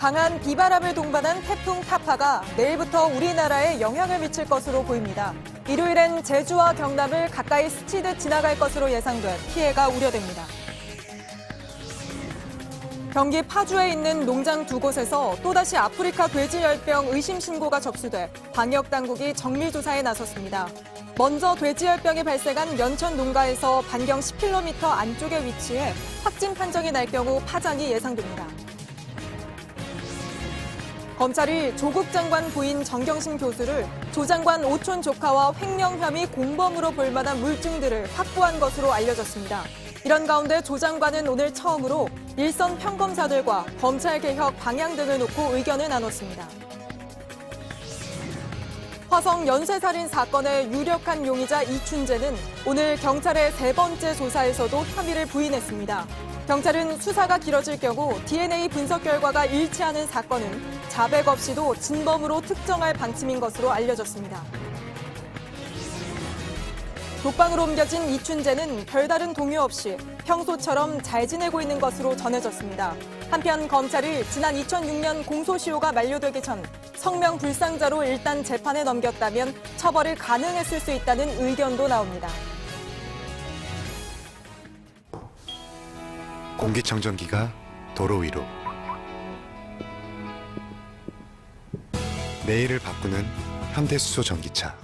강한 비바람을 동반한 태풍 타파가 내일부터 우리나라에 영향을 미칠 것으로 보입니다. 일요일엔 제주와 경남을 가까이 스치듯 지나갈 것으로 예상돼 피해가 우려됩니다. 경기 파주에 있는 농장 두 곳에서 또다시 아프리카 돼지열병 의심 신고가 접수돼 방역당국이 정밀조사에 나섰습니다. 먼저 돼지열병이 발생한 연천 농가에서 반경 10km 안쪽에 위치해 확진 판정이 날 경우 파장이 예상됩니다. 검찰이 조국 장관 부인 정경심 교수를 조 장관 오촌 조카와 횡령 혐의 공범으로 볼 만한 물증들을 확보한 것으로 알려졌습니다. 이런 가운데 조 장관은 오늘 처음으로 일선 평검사들과 검찰개혁 방향 등을 놓고 의견을 나눴습니다. 화성 연쇄살인 사건의 유력한 용의자 이춘재는 오늘 경찰의 세 번째 조사에서도 혐의를 부인했습니다. 경찰은 수사가 길어질 경우 DNA 분석 결과가 일치하는 사건은 자백 없이도 진범으로 특정할 방침인 것으로 알려졌습니다. 독방으로 옮겨진 이춘재는 별다른 동요 없이 평소처럼 잘 지내고 있는 것으로 전해졌습니다. 한편 검찰이 지난 2006년 공소시효가 만료되기 전 성명 불상자로 일단 재판에 넘겼다면 처벌이 가능했을 수 있다는 의견도 나옵니다. 공기청정기가 도로 위로. 내일을 바꾸는 현대수소 전기차.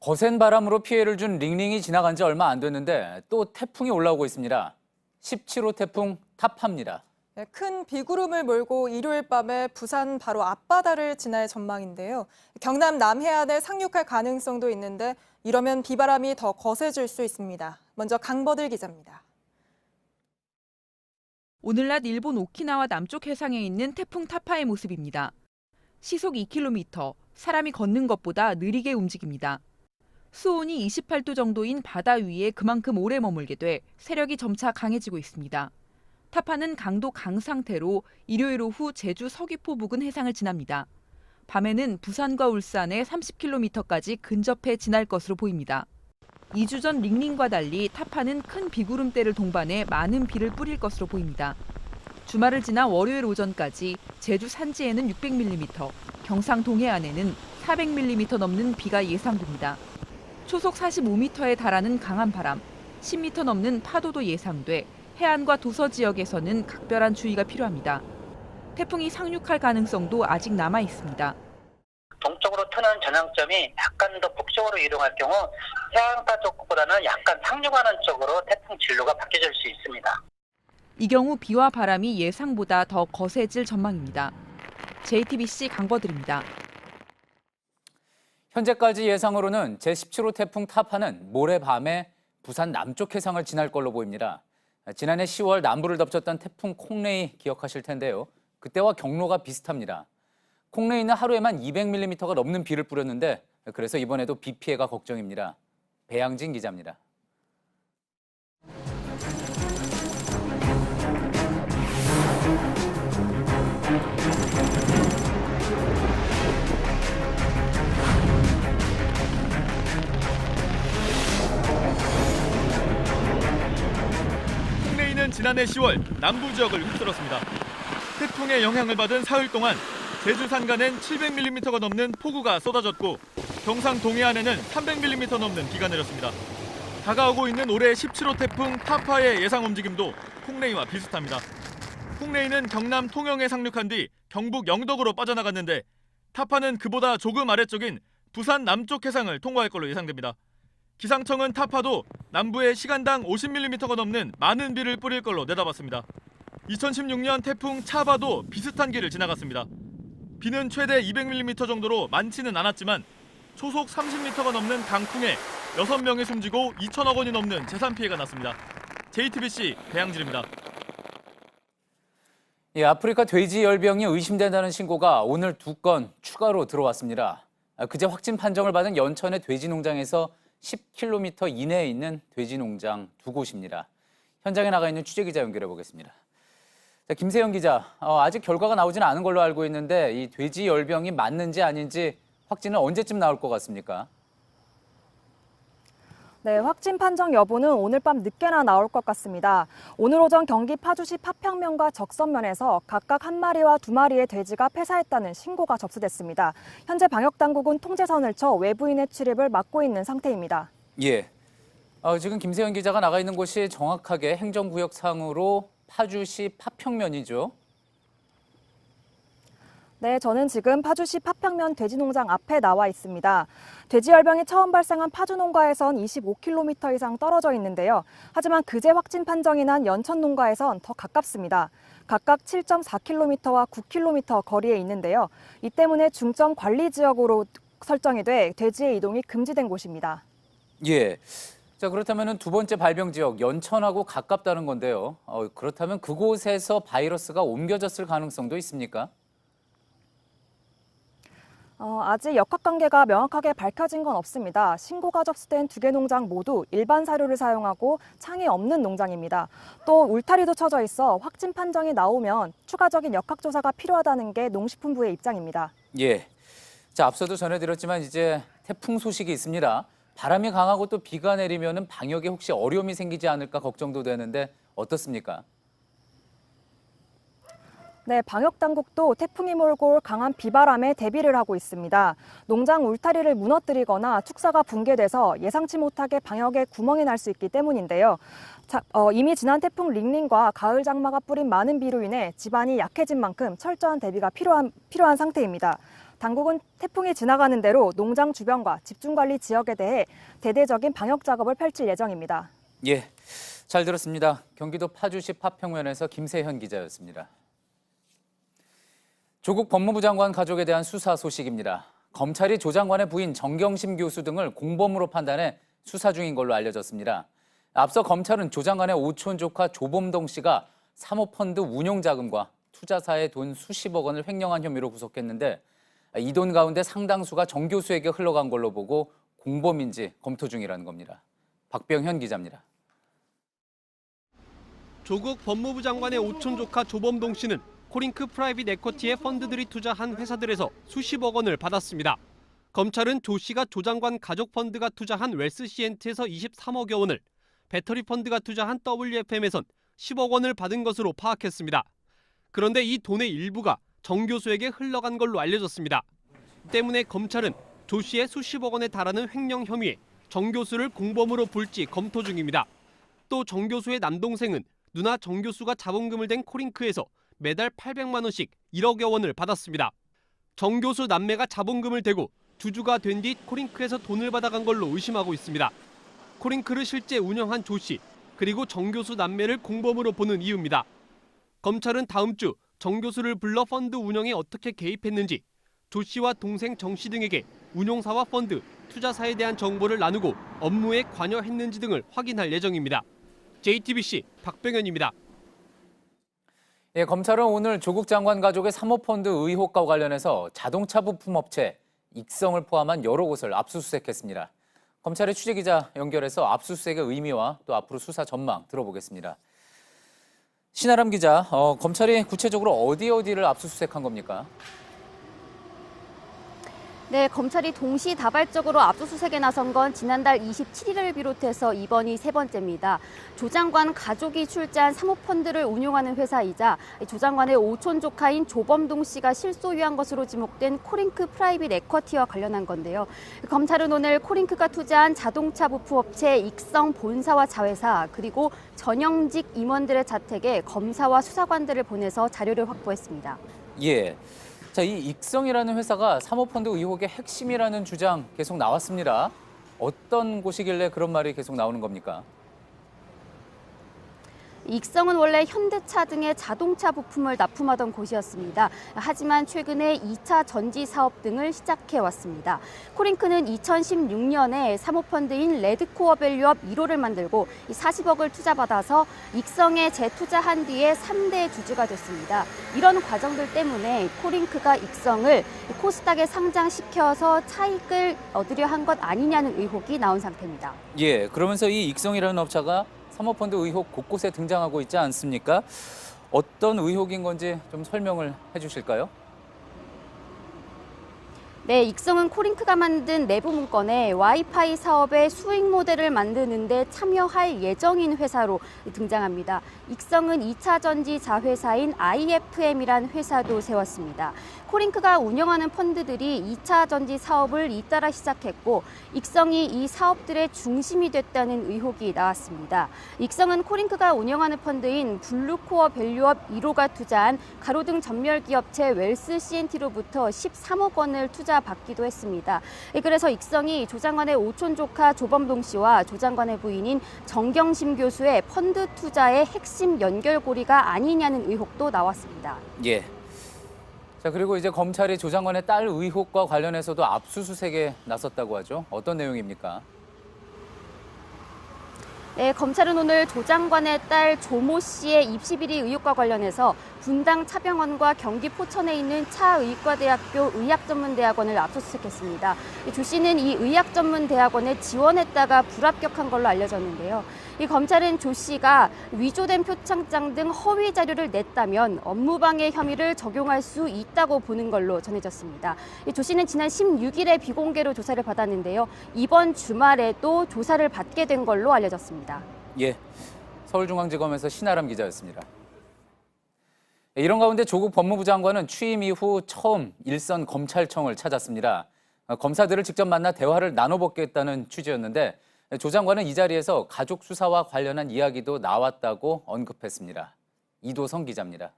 거센 바람으로 피해를 준 링링이 지나간 지 얼마 안 됐는데 또 태풍이 올라오고 있습니다. 17호 태풍 타파입니다. 큰 비구름을 몰고 일요일 밤에 부산 바로 앞바다를 지날 전망인데요. 경남 남해안에 상륙할 가능성도 있는데 이러면 비바람이 더 거세질 수 있습니다. 먼저 강버들 기자입니다. 오늘 낮 일본 오키나와 남쪽 해상에 있는 태풍 타파의 모습입니다. 시속 2km, 사람이 걷는 것보다 느리게 움직입니다. 수온이 28도 정도인 바다 위에 그만큼 오래 머물게 돼 세력이 점차 강해지고 있습니다. 타파는 강도 강 상태로 일요일 오후 제주 서귀포 부근 해상을 지납니다. 밤에는 부산과 울산에 30km까지 근접해 지날 것으로 보입니다. 2주 전 링링과 달리 타파는 큰 비구름대를 동반해 많은 비를 뿌릴 것으로 보입니다. 주말을 지나 월요일 오전까지 제주 산지에는 600mm, 경상 동해안에는 400mm 넘는 비가 예상됩니다. 초속 45m에 달하는 강한 바람, 10m 넘는 파도도 예상돼 해안과 도서 지역에서는 각별한 주의가 필요합니다. 태풍이 상륙할 가능성도 아직 남아 있습니다. 동쪽으로 트는 전향점이 약간 더 북쪽으로 이동할 경우 해안가 쪽보다는 약간 상륙하는 쪽으로 태풍 진로가 바뀌어질 수 있습니다. 이 경우 비와 바람이 예상보다 더 거세질 전망입니다. JTBC 강버들입니다. 현재까지 예상으로는 제17호 태풍 타파는 모레 밤에 부산 남쪽 해상을 지날 걸로 보입니다. 지난해 10월 남부를 덮쳤던 태풍 콩레이 기억하실 텐데요. 그때와 경로가 비슷합니다. 콩레이는 하루에만 200mm가 넘는 비를 뿌렸는데 그래서 이번에도 비 피해가 걱정입니다. 배양진 기자입니다. 콩레이는 지난해 10월 남부 지역을 휩쓸었습니다. 태풍의 영향을 받은 사흘 동안 제주 산간엔 700mm가 넘는 폭우가 쏟아졌고 경상 동해안에는 300mm 넘는 비가 내렸습니다. 다가오고 있는 올해 17호 태풍 타파의 예상 움직임도 콩레이와 비슷합니다. 콩레이는 경남 통영에 상륙한 뒤 경북 영덕으로 빠져나갔는데 타파는 그보다 조금 아래쪽인 부산 남쪽 해상을 통과할 걸로 예상됩니다. 기상청은 타파도 남부에 시간당 50mm가 넘는 많은 비를 뿌릴 걸로 내다봤습니다. 2016년 태풍 차바도 비슷한 길을 지나갔습니다. 비는 최대 200mm 정도로 많지는 않았지만 초속 30m가 넘는 강풍에 6명이 숨지고 2천억 원이 넘는 재산 피해가 났습니다. JTBC 배양진입니다. 아프리카 돼지 열병이 의심된다는 신고가 오늘 2건 추가로 들어왔습니다. 그제 확진 판정을 받은 연천의 돼지 농장에서 10km 이내에 있는 돼지 농장 두 곳입니다. 현장에 나가 있는 취재기자 연결해 보겠습니다. 김세영 기자, 아직 결과가 나오지는 않은 걸로 알고 있는데 이 돼지 열병이 맞는지 아닌지 확진은 언제쯤 나올 것 같습니까? 네, 확진 판정 여부는 오늘 밤 늦게나 나올 것 같습니다. 오늘 오전 경기 파주시 파평면과 적선면에서 각각 1마리와 2마리의 돼지가 폐사했다는 신고가 접수됐습니다. 현재 방역당국은 통제선을 쳐 외부인의 출입을 막고 있는 상태입니다. 예. 지금 김세현 기자가 나가 있는 곳이 정확하게 행정구역상으로 파주시 파평면이죠. 네, 저는 지금 파주시 파평면 돼지농장 앞에 나와 있습니다. 돼지열병이 처음 발생한 파주 농가에선 25km 이상 떨어져 있는데요. 하지만 그제 확진 판정이 난 연천 농가에선 더 가깝습니다. 각각 7.4km와 9km 거리에 있는데요. 이 때문에 중점 관리 지역으로 설정이 돼 돼지의 이동이 금지된 곳입니다. 예. 자, 그렇다면 두 번째 발병 지역 연천하고 가깝다는 건데요. 그렇다면 그곳에서 바이러스가 옮겨졌을 가능성도 있습니까? 아직 역학관계가 명확하게 밝혀진 건 없습니다. 신고가 접수된 2개 농장 모두 일반 사료를 사용하고 창이 없는 농장입니다. 또 울타리도 쳐져 있어 확진 판정이 나오면 추가적인 역학조사가 필요하다는 게 농식품부의 입장입니다. 예. 자, 앞서도 전해드렸지만 이제 태풍 소식이 있습니다. 바람이 강하고 또 비가 내리면 방역에 혹시 어려움이 생기지 않을까 걱정도 되는데 어떻습니까? 네, 방역당국도 태풍이 몰고 올 강한 비바람에 대비를 하고 있습니다. 농장 울타리를 무너뜨리거나 축사가 붕괴돼서 예상치 못하게 방역에 구멍이 날 수 있기 때문인데요. 이미 지난 태풍 링링과 가을 장마가 뿌린 많은 비로 인해 지반이 약해진 만큼 철저한 대비가 필요한 상태입니다. 당국은 태풍이 지나가는 대로 농장 주변과 집중관리 지역에 대해 대대적인 방역 작업을 펼칠 예정입니다. 예, 잘 들었습니다. 경기도 파주시 파평면에서 김세현 기자였습니다. 조국 법무부 장관 가족에 대한 수사 소식입니다. 검찰이 조 장관의 부인 정경심 교수 등을 공범으로 판단해 수사 중인 걸로 알려졌습니다. 앞서 검찰은 조 장관의 오촌 조카 조범동 씨가 사모펀드 운용자금과 투자사의 돈 수십억 원을 횡령한 혐의로 구속했는데 이 돈 가운데 상당수가 정 교수에게 흘러간 걸로 보고 공범인지 검토 중이라는 겁니다. 박병현 기자입니다. 조국 법무부 장관의 오촌 조카 조범동 씨는 코링크 프라이빗 에쿼티의 펀드들이 투자한 회사들에서 수십억 원을 받았습니다. 검찰은 조 씨가 조 장관 가족 펀드가 투자한 웰스시엔트에서 23억여 원을, 배터리 펀드가 투자한 WFM에선 10억 원을 받은 것으로 파악했습니다. 그런데 이 돈의 일부가 정 교수에게 흘러간 걸로 알려졌습니다. 때문에 검찰은 조 씨의 수십억 원에 달하는 횡령 혐의에 정 교수를 공범으로 볼지 검토 중입니다. 또 정 교수의 남동생은 누나 정 교수가 자본금을 댄 코링크에서 매달 800만 원씩 1억여 원을 받았습니다. 정 교수 남매가 자본금을 대고 주주가 된 뒤 코링크에서 돈을 받아간 걸로 의심하고 있습니다. 코링크를 실제 운영한 조 씨, 그리고 정 교수 남매를 공범으로 보는 이유입니다. 검찰은 다음 주 정 교수를 불러 펀드 운영에 어떻게 개입했는지, 조 씨와 동생 정 씨 등에게 운용사와 펀드, 투자사에 대한 정보를 나누고 업무에 관여했는지 등을 확인할 예정입니다. JTBC 박병현입니다. 예, 검찰은 오늘 조국 장관 가족의 사모펀드 의혹과 관련해서 자동차 부품 업체 익성을 포함한 여러 곳을 압수수색했습니다. 검찰의 취재기자 연결해서 압수수색의 의미와 또 앞으로 수사 전망 들어보겠습니다. 신아람 기자, 검찰이 구체적으로 어디를 압수수색한 겁니까? 네, 검찰이 동시다발적으로 압수수색에 나선 건 지난달 27일을 비롯해서 이번이 세 번째입니다. 조 장관 가족이 출자한 사모펀드를 운용하는 회사이자 조 장관의 오촌 조카인 조범동 씨가 실소유한 것으로 지목된 코링크 프라이빗 에쿼티와 관련한 건데요. 검찰은 오늘 코링크가 투자한 자동차 부품업체 익성 본사와 자회사 그리고 전형직 임원들의 자택에 검사와 수사관들을 보내서 자료를 확보했습니다. 예. 자, 이 익성이라는 회사가 사모펀드 의혹의 핵심이라는 주장 계속 나왔습니다. 어떤 곳이길래 그런 말이 계속 나오는 겁니까? 익성은 원래 현대차 등의 자동차 부품을 납품하던 곳이었습니다. 하지만 최근에 2차 전지 사업 등을 시작해왔습니다. 코링크는 2016년에 사모펀드인 레드코어 밸류업 1호를 만들고 40억을 투자받아서 익성에 재투자한 뒤에 3대 주주가 됐습니다. 이런 과정들 때문에 코링크가 익성을 코스닥에 상장시켜서 차익을 얻으려 한 것 아니냐는 의혹이 나온 상태입니다. 예, 그러면서 이 익성이라는 업체가 사모펀드 의혹 곳곳에 등장하고 있지 않습니까? 어떤 의혹인 건지 좀 설명을 해주실까요? 네, 익성은 코링크가 만든 내부 문건에 와이파이 사업의 수익 모델을 만드는 데 참여할 예정인 회사로 등장합니다. 익성은 2차 전지 자회사인 IFM이란 회사도 세웠습니다. 코링크가 운영하는 펀드들이 2차 전지 사업을 잇따라 시작했고 익성이 이 사업들의 중심이 됐다는 의혹이 나왔습니다. 익성은 코링크가 운영하는 펀드인 블루코어 밸류업 1호가 투자한 가로등 전멸기업체 웰스 CNT로부터 13억 원을 투자받기도 했습니다. 그래서 익성이 조 장관의 오촌 조카 조범동 씨와 조 장관의 부인인 정경심 교수의 펀드 투자의 핵심 연결고리가 아니냐는 의혹도 나왔습니다. 예. 자, 그리고 이제 검찰이 조 장관의 딸 의혹과 관련해서도 압수수색에 나섰다고 하죠. 어떤 내용입니까? 네, 검찰은 오늘 조 장관의 딸 조모 씨의 입시 비리 의혹과 관련해서 분당 차병원과 경기 포천에 있는 차의과대학교 의학전문대학원을 압수수색했습니다. 조 씨는 이 의학전문대학원에 지원했다가 불합격한 걸로 알려졌는데요. 이 검찰은 조 씨가 위조된 표창장 등 허위 자료를 냈다면 업무방해 혐의를 적용할 수 있다고 보는 걸로 전해졌습니다. 조 씨는 지난 16일에 비공개로 조사를 받았는데요. 이번 주말에도 조사를 받게 된 걸로 알려졌습니다. 예, 서울중앙지검에서 신아람 기자였습니다. 이런 가운데 조국 법무부 장관은 취임 이후 처음 일선 검찰청을 찾았습니다. 검사들을 직접 만나 대화를 나눠보겠다는 취지였는데 조 장관은 이 자리에서 가족 수사와 관련한 이야기도 나왔다고 언급했습니다. 이도성 기자입니다.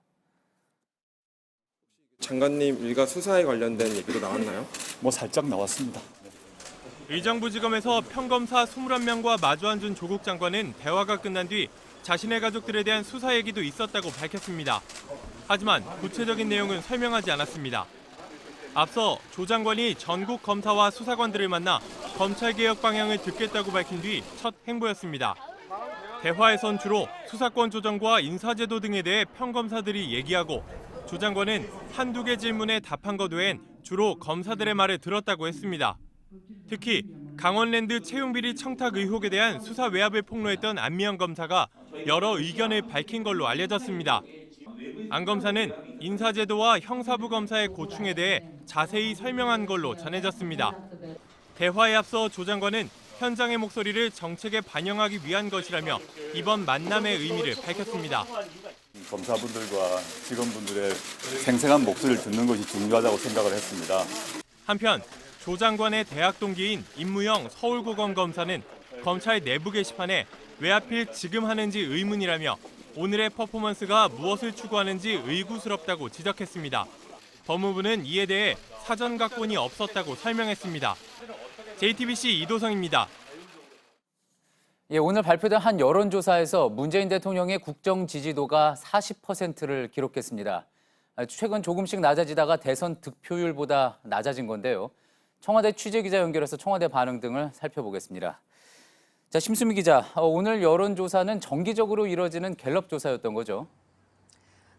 장관님 일가 수사에 관련된 얘기도 나왔나요? 살짝 나왔습니다. 의정부지검에서 평검사 21명과 마주 앉은 조국 장관은 대화가 끝난 뒤 자신의 가족들에 대한 수사 얘기도 있었다고 밝혔습니다. 하지만 구체적인 내용은 설명하지 않았습니다. 앞서 조 장관이 전국 검사와 수사관들을 만나 검찰개혁 방향을 듣겠다고 밝힌 뒤 첫 행보였습니다. 대화에선 주로 수사권 조정과 인사제도 등에 대해 평검사들이 얘기하고 조 장관은 한두 개 질문에 답한 것 외엔 주로 검사들의 말을 들었다고 했습니다. 특히 강원랜드 채용비리 청탁 의혹에 대한 수사 외압을 폭로했던 안미영 검사가 여러 의견을 밝힌 걸로 알려졌습니다. 안 검사는 인사제도와 형사부 검사의 고충에 대해 자세히 설명한 걸로 전해졌습니다. 대화에 앞서 조 장관은 현장의 목소리를 정책에 반영하기 위한 것이라며 이번 만남의 의미를 밝혔습니다. 검사분들과 직원분들의 생생한 목소리를 듣는 것이 중요하다고 생각을 했습니다. 한편 조 장관의 대학 동기인 임무영 서울고검 검사는 검찰 내부 게시판에 왜 하필 지금 하는지 의문이라며 오늘의 퍼포먼스가 무엇을 추구하는지 의구스럽다고 지적했습니다. 법무부는 이에 대해 사전 각본이 없었다고 설명했습니다. JTBC 이도성입니다. 예, 오늘 발표된 한 여론조사에서 문재인 대통령의 국정 지지도가 40%를 기록했습니다. 최근 조금씩 낮아지다가 대선 득표율보다 낮아진 건데요. 청와대 취재기자 연결해서 청와대 반응 등을 살펴보겠습니다. 자, 심수미 기자, 오늘 여론조사는 정기적으로 이뤄지는 갤럽 조사였던 거죠?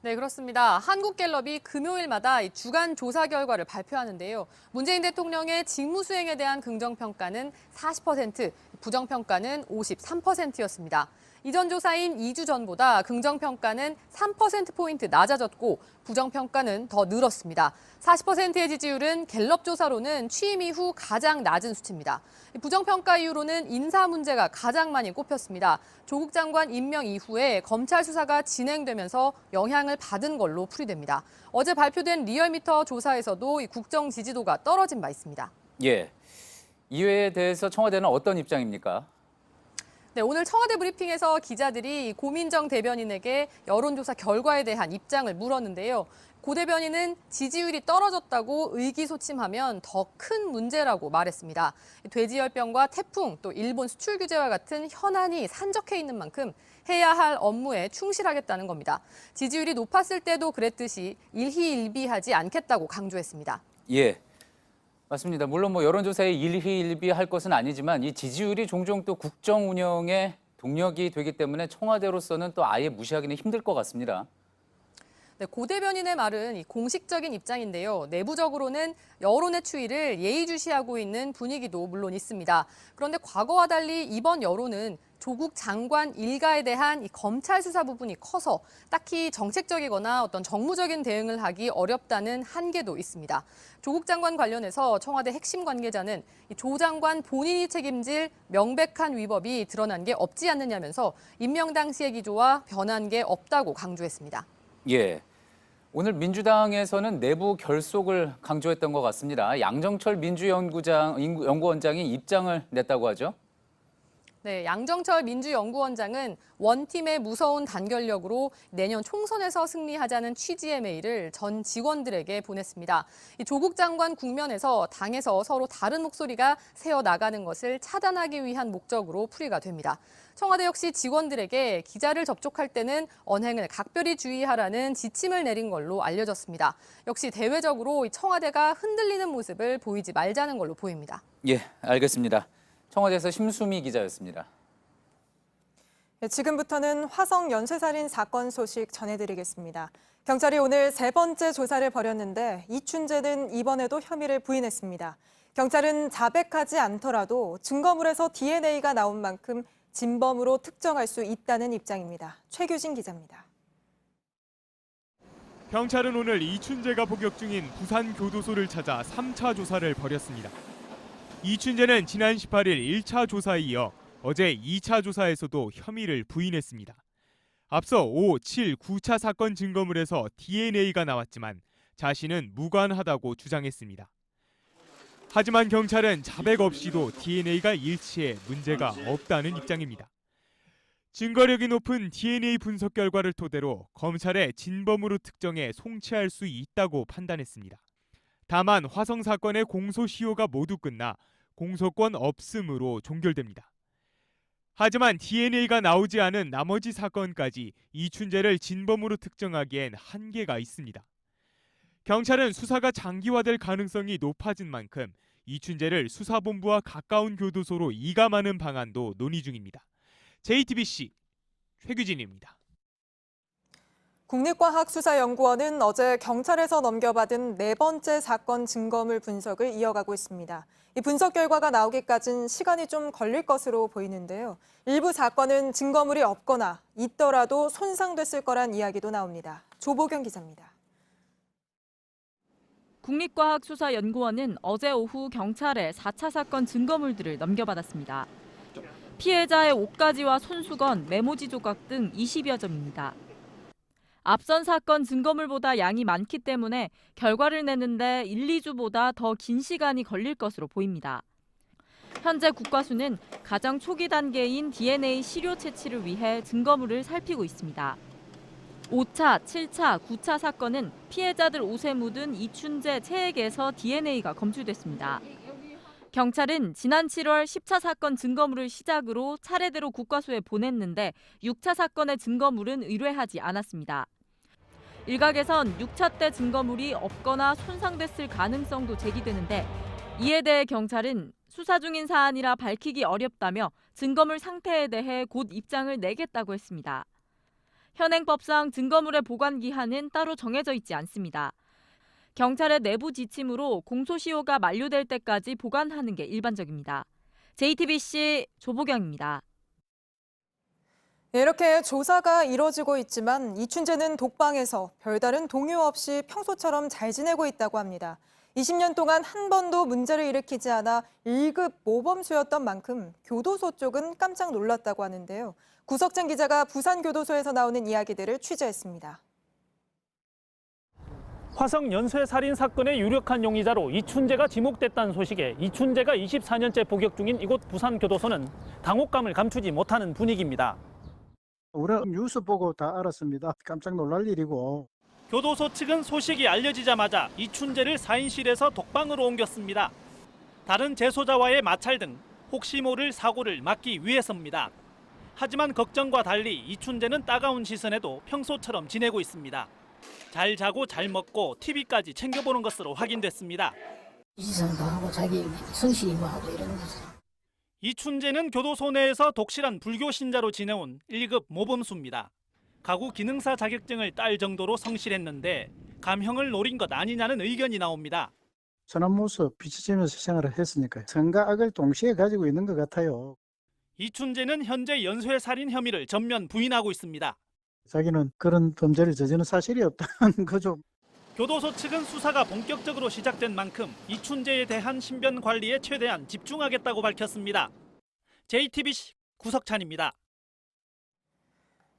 네, 그렇습니다. 한국갤럽이 금요일마다 주간 조사 결과를 발표하는데요. 문재인 대통령의 직무 수행에 대한 긍정평가는 40%, 부정평가는 53%였습니다. 이전 조사인 2주 전보다 긍정평가는 3%포인트 낮아졌고 부정평가는 더 늘었습니다. 40%의 지지율은 갤럽 조사로는 취임 이후 가장 낮은 수치입니다. 부정평가 이유로는 인사 문제가 가장 많이 꼽혔습니다. 조국 장관 임명 이후에 검찰 수사가 진행되면서 영향을 받은 걸로 풀이됩니다. 어제 발표된 리얼미터 조사에서도 국정 지지도가 떨어진 바 있습니다. 예, 이에 대해서 청와대는 어떤 입장입니까? 네, 오늘 청와대 브리핑에서 기자들이 고민정 대변인에게 여론조사 결과에 대한 입장을 물었는데요. 고 대변인은 지지율이 떨어졌다고 의기소침하면 더 큰 문제라고 말했습니다. 돼지열병과 태풍, 또 일본 수출 규제와 같은 현안이 산적해 있는 만큼 해야 할 업무에 충실하겠다는 겁니다. 지지율이 높았을 때도 그랬듯이 일희일비하지 않겠다고 강조했습니다. 예. 맞습니다. 물론 여론조사에 일희일비할 것은 아니지만 이 지지율이 종종 또 국정 운영의 동력이 되기 때문에 청와대로서는 또 아예 무시하기는 힘들 것 같습니다. 네, 고 대변인의 말은 공식적인 입장인데요. 내부적으로는 여론의 추이를 예의주시하고 있는 분위기도 물론 있습니다. 그런데 과거와 달리 이번 여론은 조국 장관 일가에 대한 이 검찰 수사 부분이 커서 딱히 정책적이거나 어떤 정무적인 대응을 하기 어렵다는 한계도 있습니다. 조국 장관 관련해서 청와대 핵심 관계자는 이 조 장관 본인이 책임질 명백한 위법이 드러난 게 없지 않느냐면서 임명 당시의 기조와 변한 게 없다고 강조했습니다. 예. 오늘 민주당에서는 내부 결속을 강조했던 것 같습니다. 양정철 민주연구원장이 입장을 냈다고 하죠. 네, 양정철 민주연구원장은 원팀의 무서운 단결력으로 내년 총선에서 승리하자는 취지의 메일을 전 직원들에게 보냈습니다. 이 조국 장관 국면에서 당에서 서로 다른 목소리가 새어나가는 것을 차단하기 위한 목적으로 풀이가 됩니다. 청와대 역시 직원들에게 기자를 접촉할 때는 언행을 각별히 주의하라는 지침을 내린 걸로 알려졌습니다. 역시 대외적으로 청와대가 흔들리는 모습을 보이지 말자는 걸로 보입니다. 예, 알겠습니다. 청와대에서 심수미 기자였습니다. 지금부터는 화성 연쇄살인 사건 소식 전해드리겠습니다. 경찰이 오늘 세 번째 조사를 벌였는데 이춘재는 이번에도 혐의를 부인했습니다. 경찰은 자백하지 않더라도 증거물에서 DNA가 나온 만큼 진범으로 특정할 수 있다는 입장입니다. 최규진 기자입니다. 경찰은 오늘 이춘재가 복역 중인 부산 교도소를 찾아 3차 조사를 벌였습니다. 이춘재는 지난 18일 1차 조사에 이어 어제 2차 조사에서도 혐의를 부인했습니다. 앞서 5, 7, 9차 사건 증거물에서 DNA가 나왔지만 자신은 무관하다고 주장했습니다. 하지만 경찰은 자백 없이도 DNA가 일치해 문제가 없다는 입장입니다. 증거력이 높은 DNA 분석 결과를 토대로 검찰의 진범으로 특정해 송치할 수 있다고 판단했습니다. 다만 화성 사건의 공소시효가 모두 끝나 공소권 없음으로 종결됩니다. 하지만 DNA가 나오지 않은 나머지 사건까지 이춘재를 진범으로 특정하기엔 한계가 있습니다. 경찰은 수사가 장기화될 가능성이 높아진 만큼 이춘재를 수사본부와 가까운 교도소로 이감하는 방안도 논의 중입니다. JTBC 최규진입니다. 국립과학수사연구원은 어제 경찰에서 넘겨받은 네 번째 사건 증거물 분석을 이어가고 있습니다. 이 분석 결과가 나오기까지는 시간이 좀 걸릴 것으로 보이는데요. 일부 사건은 증거물이 없거나 있더라도 손상됐을 거란 이야기도 나옵니다. 조보경 기자입니다. 국립과학수사연구원은 어제 오후 경찰에 4차 사건 증거물들을 넘겨받았습니다. 피해자의 옷가지와 손수건, 메모지 조각 등 20여 점입니다. 앞선 사건 증거물보다 양이 많기 때문에 결과를 내는데 1, 2주보다 더 긴 시간이 걸릴 것으로 보입니다. 현재 국과수는 가장 초기 단계인 DNA 시료 채취를 위해 증거물을 살피고 있습니다. 5차, 7차, 9차 사건은 피해자들 옷에 묻은 이춘재 체액에서 DNA가 검출됐습니다. 경찰은 지난 7월 10차 사건 증거물을 시작으로 차례대로 국과수에 보냈는데 6차 사건의 증거물은 의뢰하지 않았습니다. 일각에선 6차 때 증거물이 없거나 손상됐을 가능성도 제기되는데 이에 대해 경찰은 수사 중인 사안이라 밝히기 어렵다며 증거물 상태에 대해 곧 입장을 내겠다고 했습니다. 현행법상 증거물의 보관 기한은 따로 정해져 있지 않습니다. 경찰의 내부 지침으로 공소시효가 만료될 때까지 보관하는 게 일반적입니다. JTBC 조보경입니다. 이렇게 조사가 이뤄지고 있지만 이춘재는 독방에서 별다른 동요 없이 평소처럼 잘 지내고 있다고 합니다. 20년 동안 한 번도 문제를 일으키지 않아 1급 모범수였던 만큼 교도소 쪽은 깜짝 놀랐다고 하는데요. 구석찬 기자가 부산교도소에서 나오는 이야기들을 취재했습니다. 화성 연쇄살인 사건의 유력한 용의자로 이춘재가 지목됐다는 소식에 이춘재가 24년째 복역 중인 이곳 부산교도소는 당혹감을 감추지 못하는 분위기입니다. 우리가 뉴스 보고 다 알았습니다. 깜짝 놀랄 일이고. 교도소 측은 소식이 알려지자마자 이춘재를 사인실에서 독방으로 옮겼습니다. 다른 재소자와의 마찰 등 혹시 모를 사고를 막기 위해서입니다. 하지만 걱정과 달리 이춘재는 따가운 시선에도 평소처럼 지내고 있습니다. 잘 자고 잘 먹고 TV까지 챙겨보는 것으로 확인됐습니다. 이지선도 하고 자기 성실히 하고 이런 거죠. 이춘재는 교도소 내에서 독실한 불교 신자로 지내온 1급 모범수입니다. 가구 기능사 자격증을 딸 정도로 성실했는데 감형을 노린 것 아니냐는 의견이 나옵니다. 선한 모습 비춰지면서 생활을 했으니까요. 선과 악을 동시에 가지고 있는 것 같아요. 이춘재는 현재 연쇄살인 혐의를 전면 부인하고 있습니다. 자기는 그런 범죄를 저지른 사실이 없다는 거죠. 교도소 측은 수사가 본격적으로 시작된 만큼 이춘재에 대한 신변 관리에 최대한 집중하겠다고 밝혔습니다. JTBC 구석찬입니다.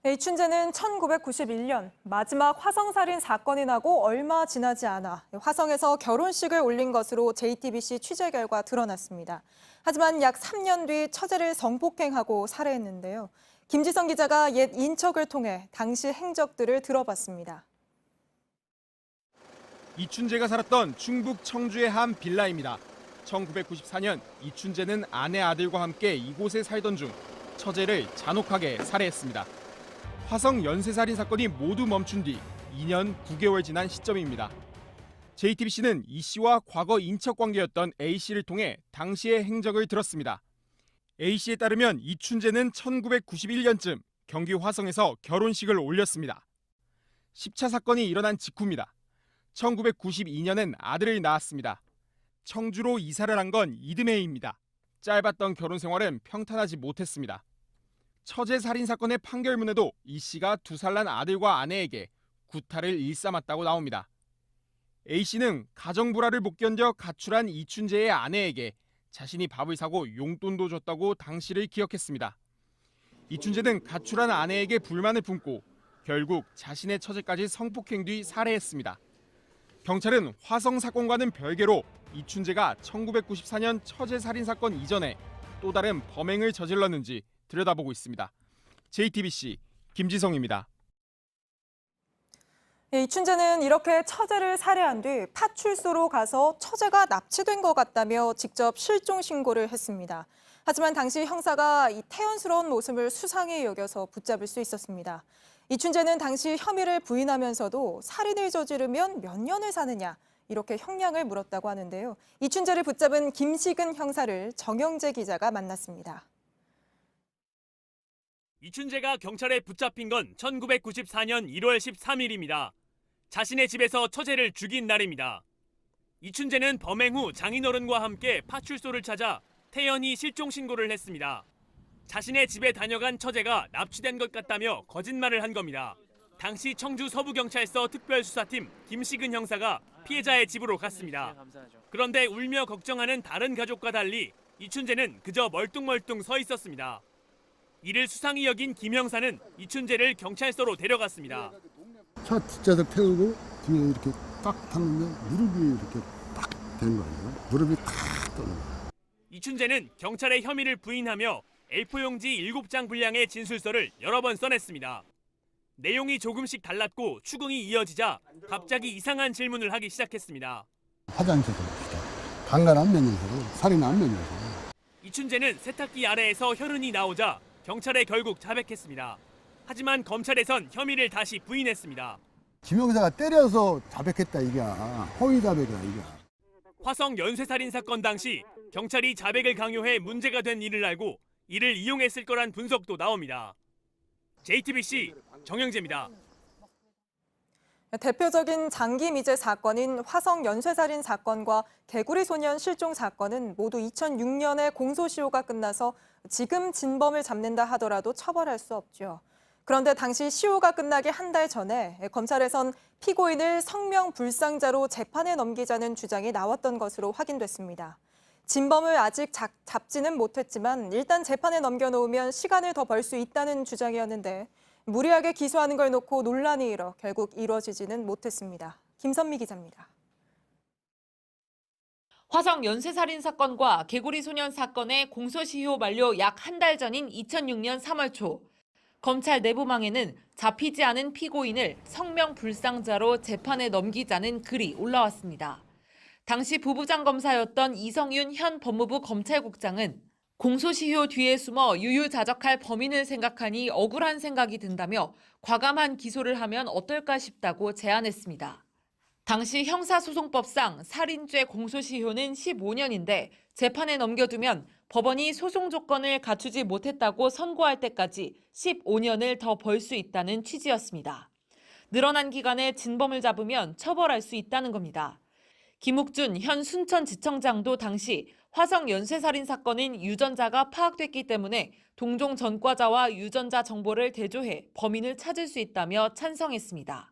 이춘재는 1991년 마지막 화성살인 사건이 나고 얼마 지나지 않아 화성에서 결혼식을 올린 것으로 JTBC 취재 결과 드러났습니다. 하지만 약 3년 뒤 처제를 성폭행하고 살해했는데요. 김지성 기자가 옛 인척을 통해 당시 행적들을 들어봤습니다. 이춘재가 살았던 충북 청주의 한 빌라입니다. 1994년 이춘재는 아내 아들과 함께 이곳에 살던 중 처제를 잔혹하게 살해했습니다. 화성 연쇄살인 사건이 모두 멈춘 뒤 2년 9개월 지난 시점입니다. JTBC는 이 씨와 과거 인척 관계였던 A 씨를 통해 당시의 행적을 들었습니다. A 씨에 따르면 이춘재는 1991년쯤 경기 화성에서 결혼식을 올렸습니다. 10차 사건이 일어난 직후입니다. 1992년엔 아들을 낳았습니다. 청주로 이사를 한 건 이듬해입니다. 짧았던 결혼 생활은 평탄하지 못했습니다. 처제 살인 사건의 판결문에도 이 씨가 2살 난 아들과 아내에게 구타를 일삼았다고 나옵니다. A 씨는 가정 불화를 못 견뎌 가출한 이춘재의 아내에게 자신이 밥을 사고 용돈도 줬다고 당시를 기억했습니다. 이춘재는 가출한 아내에게 불만을 품고 결국 자신의 처제까지 성폭행 뒤 살해했습니다. 경찰은 화성 사건과는 별개로 이춘재가 1994년 처제 살인 사건 이전에 또 다른 범행을 저질렀는지 들여다보고 있습니다. JTBC 김지성입니다. 이춘재는 이렇게 처제를 살해한 뒤 파출소로 가서 처제가 납치된 것 같다며 직접 실종 신고를 했습니다. 하지만 당시 형사가 이 태연스러운 모습을 수상히 여겨서 붙잡을 수 있었습니다. 이춘재는 당시 혐의를 부인하면서도 살인을 저지르면 몇 년을 사느냐 이렇게 형량을 물었다고 하는데요. 이춘재를 붙잡은 김식은 형사를 정영재 기자가 만났습니다. 이춘재가 경찰에 붙잡힌 건 1994년 1월 13일입니다. 자신의 집에서 처제를 죽인 날입니다. 이춘재는 범행 후 장인어른과 함께 파출소를 찾아 태연히 실종 신고를 했습니다. 자신의 집에 다녀간 처제가 납치된 것 같다며 거짓말을 한 겁니다. 당시 청주 서부경찰서 특별수사팀 김식은 형사가 피해자의 집으로 갔습니다. 그런데 울며 걱정하는 다른 가족과 달리 이춘재는 그저 멀뚱멀뚱 서 있었습니다. 이를 수상히 여긴 김 형사는 이춘재를 경찰서로 데려갔습니다. 차 뒷좌석 태우고 뒤에 이렇게 딱 탔는데 무릎이 이렇게 딱 된 거예요. 무릎이 탁 떠는 거예요. 이춘재는 경찰의 혐의를 부인하며 A4용지 7장 분량의 진술서를 여러 번 써냈습니다. 내용이 조금씩 달랐고 추궁이 이어지자 갑자기 이상한 질문을 하기 시작했습니다. 화장실에 강간 안면에서 살인 안면에서 이춘재는 세탁기 아래에서 혈흔이 나오자 경찰에 결국 자백했습니다. 하지만 검찰에선 혐의를 다시 부인했습니다. 김 형사가 때려서 자백했다 이게 허위 자백이야 이게. 화성 연쇄살인 사건 당시 경찰이 자백을 강요해 문제가 된 일을 알고 이를 이용했을 거란 분석도 나옵니다. JTBC 정영재입니다. 대표적인 장기 미제 사건인 화성 연쇄살인 사건과 개구리 소년 실종 사건은 모두 2006년에 공소시효가 끝나서 지금 진범을 잡는다 하더라도 처벌할 수 없죠. 그런데 당시 시효가 끝나기 한 달 전에 검찰에선 피고인을 성명불상자로 재판에 넘기자는 주장이 나왔던 것으로 확인됐습니다. 진범을 아직 잡지는 못했지만 일단 재판에 넘겨놓으면 시간을 더 벌 수 있다는 주장이었는데 무리하게 기소하는 걸 놓고 논란이 일어 결국 이루어지지는 못했습니다. 김선미 기자입니다. 화성 연쇄살인 사건과 개구리 소년 사건의 공소시효 만료 약 한 달 전인 2006년 3월 초 검찰 내부망에는 잡히지 않은 피고인을 성명불상자로 재판에 넘기자는 글이 올라왔습니다. 당시 부부장 검사였던 이성윤 현 법무부 검찰국장은 공소시효 뒤에 숨어 유유자적할 범인을 생각하니 억울한 생각이 든다며 과감한 기소를 하면 어떨까 싶다고 제안했습니다. 당시 형사소송법상 살인죄 공소시효는 15년인데 재판에 넘겨두면 법원이 소송 조건을 갖추지 못했다고 선고할 때까지 15년을 더 벌 수 있다는 취지였습니다. 늘어난 기간에 진범을 잡으면 처벌할 수 있다는 겁니다. 김욱준 현 순천지청장도 당시 화성 연쇄살인 사건인 유전자가 파악됐기 때문에 동종 전과자와 유전자 정보를 대조해 범인을 찾을 수 있다며 찬성했습니다.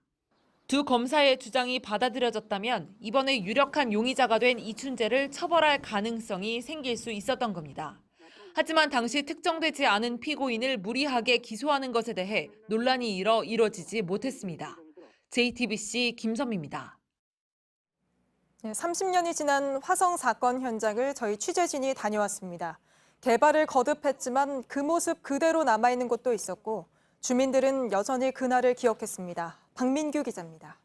두 검사의 주장이 받아들여졌다면 이번에 유력한 용의자가 된 이춘재를 처벌할 가능성이 생길 수 있었던 겁니다. 하지만 당시 특정되지 않은 피고인을 무리하게 기소하는 것에 대해 논란이 이뤄지지 못했습니다. JTBC 김선미입니다. 30년이 지난 화성 사건 현장을 저희 취재진이 다녀왔습니다. 개발을 거듭했지만 그 모습 그대로 남아있는 곳도 있었고 주민들은 여전히 그날을 기억했습니다. 박민규 기자입니다.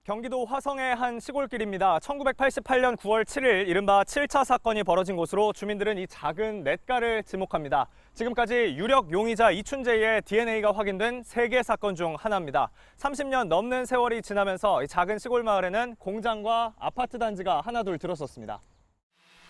경기도 화성의 한 시골길입니다. 1988년 9월 7일 이른바 7차 사건이 벌어진 곳으로 주민들은 이 작은 냇가를 지목합니다. 지금까지 유력 용의자 이춘재의 DNA가 확인된 3개 사건 중 하나입니다. 30년 넘는 세월이 지나면서 이 작은 시골 마을에는 공장과 아파트 단지가 하나둘 들어섰습니다.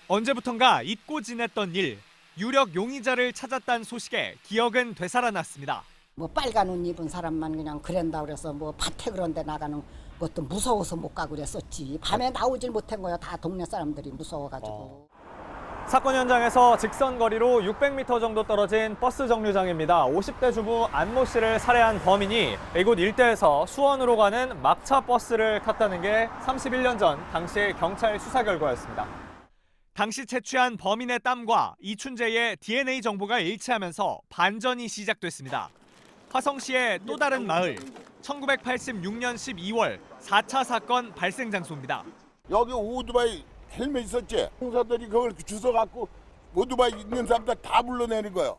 언제부턴가 잊고 지냈던 일, 유력 용의자를 찾았다는 소식에 기억은 되살아났습니다. 뭐 빨간 옷 입은 사람만 그냥 그런다 그래서 뭐 밭에 그런 데 나가는 것도 무서워서 못 가고 그랬었지. 밤에 나오질 못한 거야. 다 동네 사람들이 무서워가지고. 사건 현장에서 직선 거리로 600m 정도 떨어진 버스 정류장입니다. 50대 주부 안모 씨를 살해한 범인이 이곳 일대에서 수원으로 가는 막차 버스를 탔다는 게 31년 전 당시 경찰 수사 결과였습니다. 당시 채취한 범인의 땀과 이춘재의 DNA 정보가 일치하면서 반전이 시작됐습니다. 화성시의 또 다른 마을, 1986년 12월 4차 사건 발생 장소입니다. 여기 오토바이 헬멧 있었지? 형사들이 그걸 주워갖고 오토바이 있는 사람들 다 불러내는 거예요.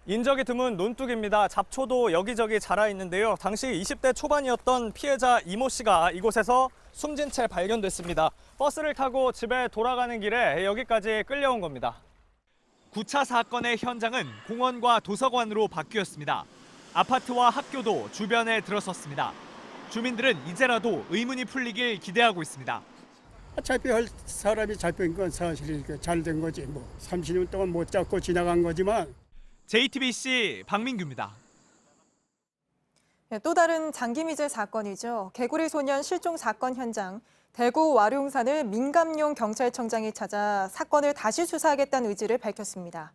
인적이 드문 논둑입니다. 잡초도 여기저기 자라 있는데요. 당시 20대 초반이었던 피해자 이모 씨가 이곳에서 숨진 채 발견됐습니다. 버스를 타고 집에 돌아가는 길에 여기까지 끌려온 겁니다. 9차 사건의 현장은 공원과 도서관으로 바뀌었습니다. 아파트와 학교도 주변에 들어섰습니다. 주민들은 이제라도 의문이 풀리길 기대하고 있습니다. 어차피 할 사람이 잡힌 건 사실이니까 잘 된 거지. 뭐 30년 동안 못 잡고 지나간 거지만. JTBC 박민규입니다. 또 다른 장기미제 사건이죠. 개구리 소년 실종 사건 현장. 대구 와룡산을 민감용 경찰청장이 찾아 사건을 다시 수사하겠다는 의지를 밝혔습니다.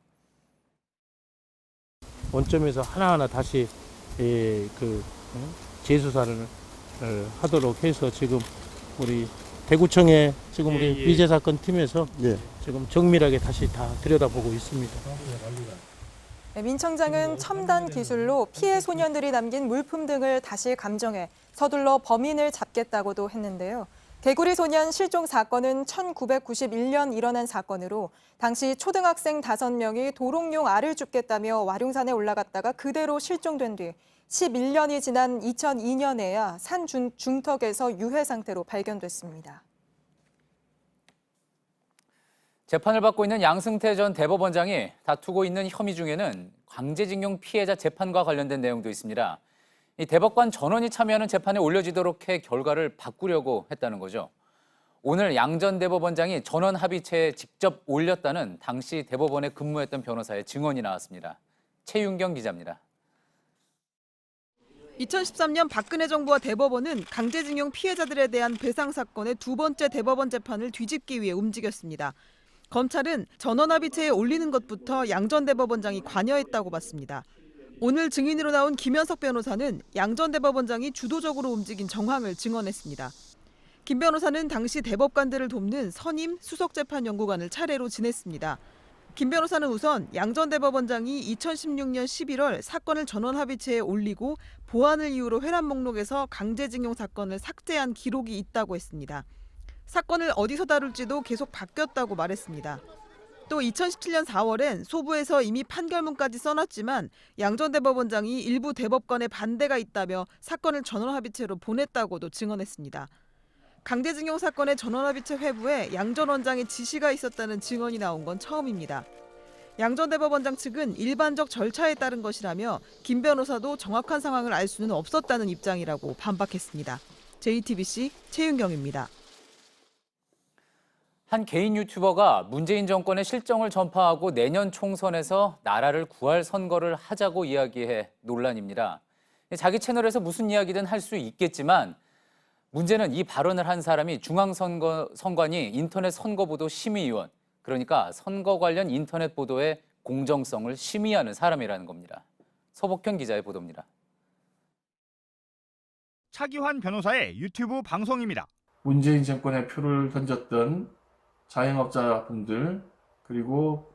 원점에서 하나하나 다시 재수사를 하도록 해서 지금 우리 대구청에 지금 우리 미제 사건 팀에서 지금 정밀하게 다시 다 들여다보고 있습니다. 민 청장은 첨단 기술로 피해 소년들이 남긴 물품 등을 다시 감정해 서둘러 범인을 잡겠다고도 했는데요. 개구리 소년 실종 사건은 1991년 일어난 사건으로 당시 초등학생 5명이 도롱뇽 알을 줍겠다며 와룡산에 올라갔다가 그대로 실종된 뒤 11년이 지난 2002년에야 산 중턱에서 유해 상태로 발견됐습니다. 재판을 받고 있는 양승태 전 대법원장이 다투고 있는 혐의 중에는 강제징용 피해자 재판과 관련된 내용도 있습니다. 이 대법관 전원이 참여하는 재판에 올려지도록 해 결과를 바꾸려고 했다는 거죠. 오늘 양 전 대법원장이 전원 합의체에 직접 올렸다는 당시 대법원에 근무했던 변호사의 증언이 나왔습니다. 최윤경 기자입니다. 2013년 박근혜 정부와 대법원은 강제징용 피해자들에 대한 배상 사건의 두 번째 대법원 재판을 뒤집기 위해 움직였습니다. 검찰은 전원합의체에 올리는 것부터 양 전 대법원장이 관여했다고 봤습니다. 오늘 증인으로 나온 김현석 변호사는 양 전 대법원장이 주도적으로 움직인 정황을 증언했습니다. 김 변호사는 당시 대법관들을 돕는 선임 수석재판연구관을 차례로 지냈습니다. 김 변호사는 우선 양 전 대법원장이 2016년 11월 사건을 전원합의체에 올리고 보안을 이유로 회람 목록에서 강제징용 사건을 삭제한 기록이 있다고 했습니다. 사건을 어디서 다룰지도 계속 바뀌었다고 말했습니다. 또 2017년 4월엔 소부에서 이미 판결문까지 써놨지만 양 전 대법원장이 일부 대법관의 반대가 있다며 사건을 전원합의체로 보냈다고도 증언했습니다. 강제징용 사건의 전원합의체 회부에 양 전 원장의 지시가 있었다는 증언이 나온 건 처음입니다. 양 전 대법원장 측은 일반적 절차에 따른 것이라며 김 변호사도 정확한 상황을 알 수는 없었다는 입장이라고 반박했습니다. JTBC 최윤경입니다. 한 개인 유튜버가 문재인 정권의 실정을 전파하고 내년 총선에서 나라를 구할 선거를 하자고 이야기해 논란입니다. 자기 채널에서 무슨 이야기든 할 수 있겠지만 문제는 이 발언을 한 사람이 중앙선관위 인터넷 선거보도 심의위원, 그러니까 선거 관련 인터넷 보도의 공정성을 심의하는 사람이라는 겁니다. 서복현 기자의 보도입니다. 차기환 변호사의 유튜브 방송입니다. 문재인 정권에 표를 던졌던 자영업자분들 그리고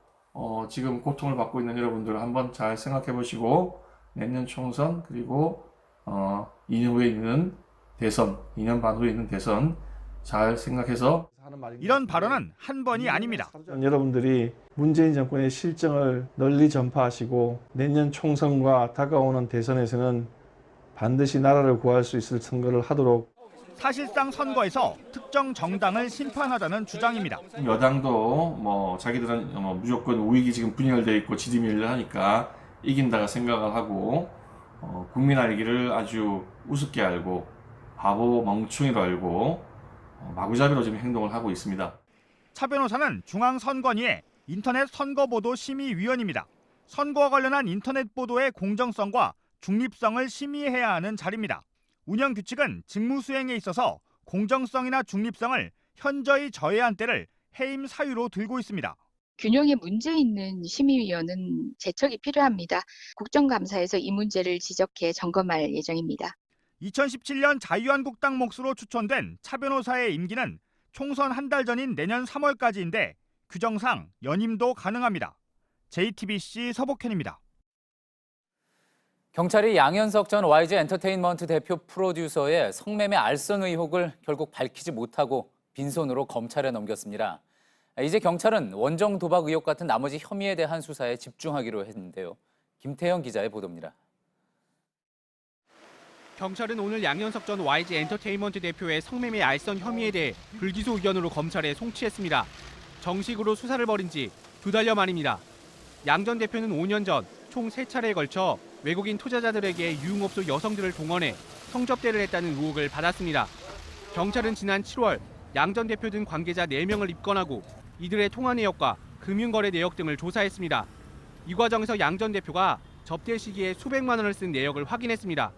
지금 고통을 받고 있는 여러분들 한번 잘 생각해 보시고 내년 총선 그리고 2년 후에 있는 대선, 2년 반 후에 있는 대선 잘 생각해서 이런 발언은 한 번이 아닙니다. 여러분들이 문재인 정권의 실정을 널리 전파하시고 내년 총선과 다가오는 대선에서는 반드시 나라를 구할 수 있을 선거를 하도록 사실상 선거에서 특정 정당을 심판하자는 주장입니다. 여당도 자기들은 무조건 우익이 지금 분열되어 있고 지지밀을 하니까 이긴다가 생각을 하고 국민 알기를 아주 우습게 알고 바보 멍충이로 알고 마구잡이로 지금 행동을 하고 있습니다. 차 변호사는 중앙선관위의 인터넷 선거보도 심의위원입니다. 선거와 관련한 인터넷 보도의 공정성과 중립성을 심의해야 하는 자리입니다. 운영 규칙은 직무 수행에 있어서 공정성이나 중립성을 현저히 저해한 때를 해임 사유로 들고 있습니다. 균형에 문제 있는 심의위원은 제척이 필요합니다. 국정감사에서 이 문제를 지적해 점검할 예정입니다. 2017년 자유한국당 몫으로 추천된 차 변호사의 임기는 총선 한 달 전인 내년 3월까지인데 규정상 연임도 가능합니다. JTBC 서복현입니다. 경찰이 양현석 전 YG 엔터테인먼트 대표 프로듀서의 성매매 알선 의혹을 결국 밝히지 못하고 빈손으로 검찰에 넘겼습니다. 이제 경찰은 원정 도박 의혹 같은 나머지 혐의에 대한 수사에 집중하기로 했는데요. 김태형 기자의 보도입니다. 경찰은 오늘 양현석 전 YG 엔터테인먼트 대표의 성매매 알선 혐의에 대해 불기소 의견으로 검찰에 송치했습니다. 정식으로 수사를 벌인 지 2달여 만입니다. 양 전 대표는 5년 전 총 3차례에 걸쳐 외국인 투자자들에게 유흥업소 여성들을 동원해 성접대를 했다는 의혹을 받았습니다. 경찰은 지난 7월 양 전 대표 등 관계자 4명을 입건하고 이들의 통화 내역과 금융거래 내역 등을 조사했습니다. 이 과정에서 양 전 대표가 접대 시기에 수백만 원을 쓴 내역을 확인했습니다.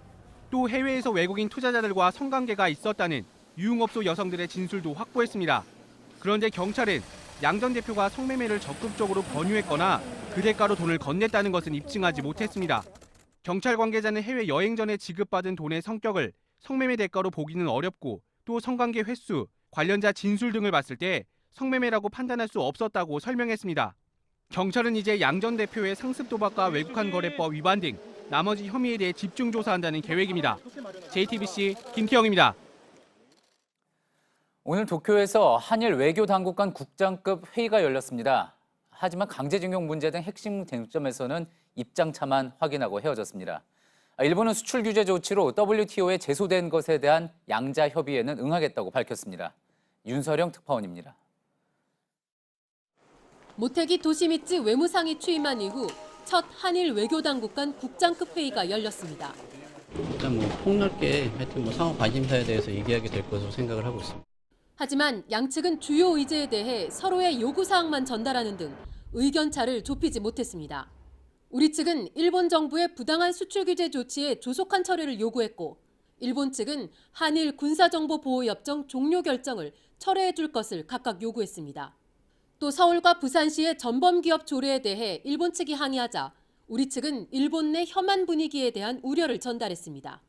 또 해외에서 외국인 투자자들과 성관계가 있었다는 유흥업소 여성들의 진술도 확보했습니다. 그런데 경찰은 양 전 대표가 성매매를 적극적으로 권유했거나 그 대가로 돈을 건넸다는 것은 입증하지 못했습니다. 경찰 관계자는 해외 여행 전에 지급받은 돈의 성격을 성매매 대가로 보기는 어렵고 또 성관계 횟수, 관련자 진술 등을 봤을 때 성매매라고 판단할 수 없었다고 설명했습니다. 경찰은 이제 양 전 대표의 상습 도박과 외국환 거래법 위반 등 나머지 혐의에 대해 집중 조사한다는 계획입니다. JTBC 김태형입니다. 오늘 도쿄에서 한일 외교 당국 간 국장급 회의가 열렸습니다. 하지만 강제징용 문제 등 핵심 쟁점에서는 입장차만 확인하고 헤어졌습니다. 일본은 수출 규제 조치로 WTO에 제소된 것에 대한 양자 협의에는 응하겠다고 밝혔습니다. 윤서령 특파원입니다. 모테기 도시미츠 외무상이 취임한 이후 첫 한일 외교 당국 간 국장급 회의가 열렸습니다. 일단 폭넓게 하여튼 상호 관심사에 대해서 얘기하게 될 것으로 생각을 하고 있습니다. 하지만 양측은 주요 의제에 대해 서로의 요구사항만 전달하는 등 의견차를 좁히지 못했습니다. 우리 측은 일본 정부의 부당한 수출 규제 조치에 조속한 철회를 요구했고 일본 측은 한일 군사정보보호협정 종료 결정을 철회해 줄 것을 각각 요구했습니다. 또 서울과 부산시의 전범기업 조례에 대해 일본 측이 항의하자 우리 측은 일본 내 혐한 분위기에 대한 우려를 전달했습니다.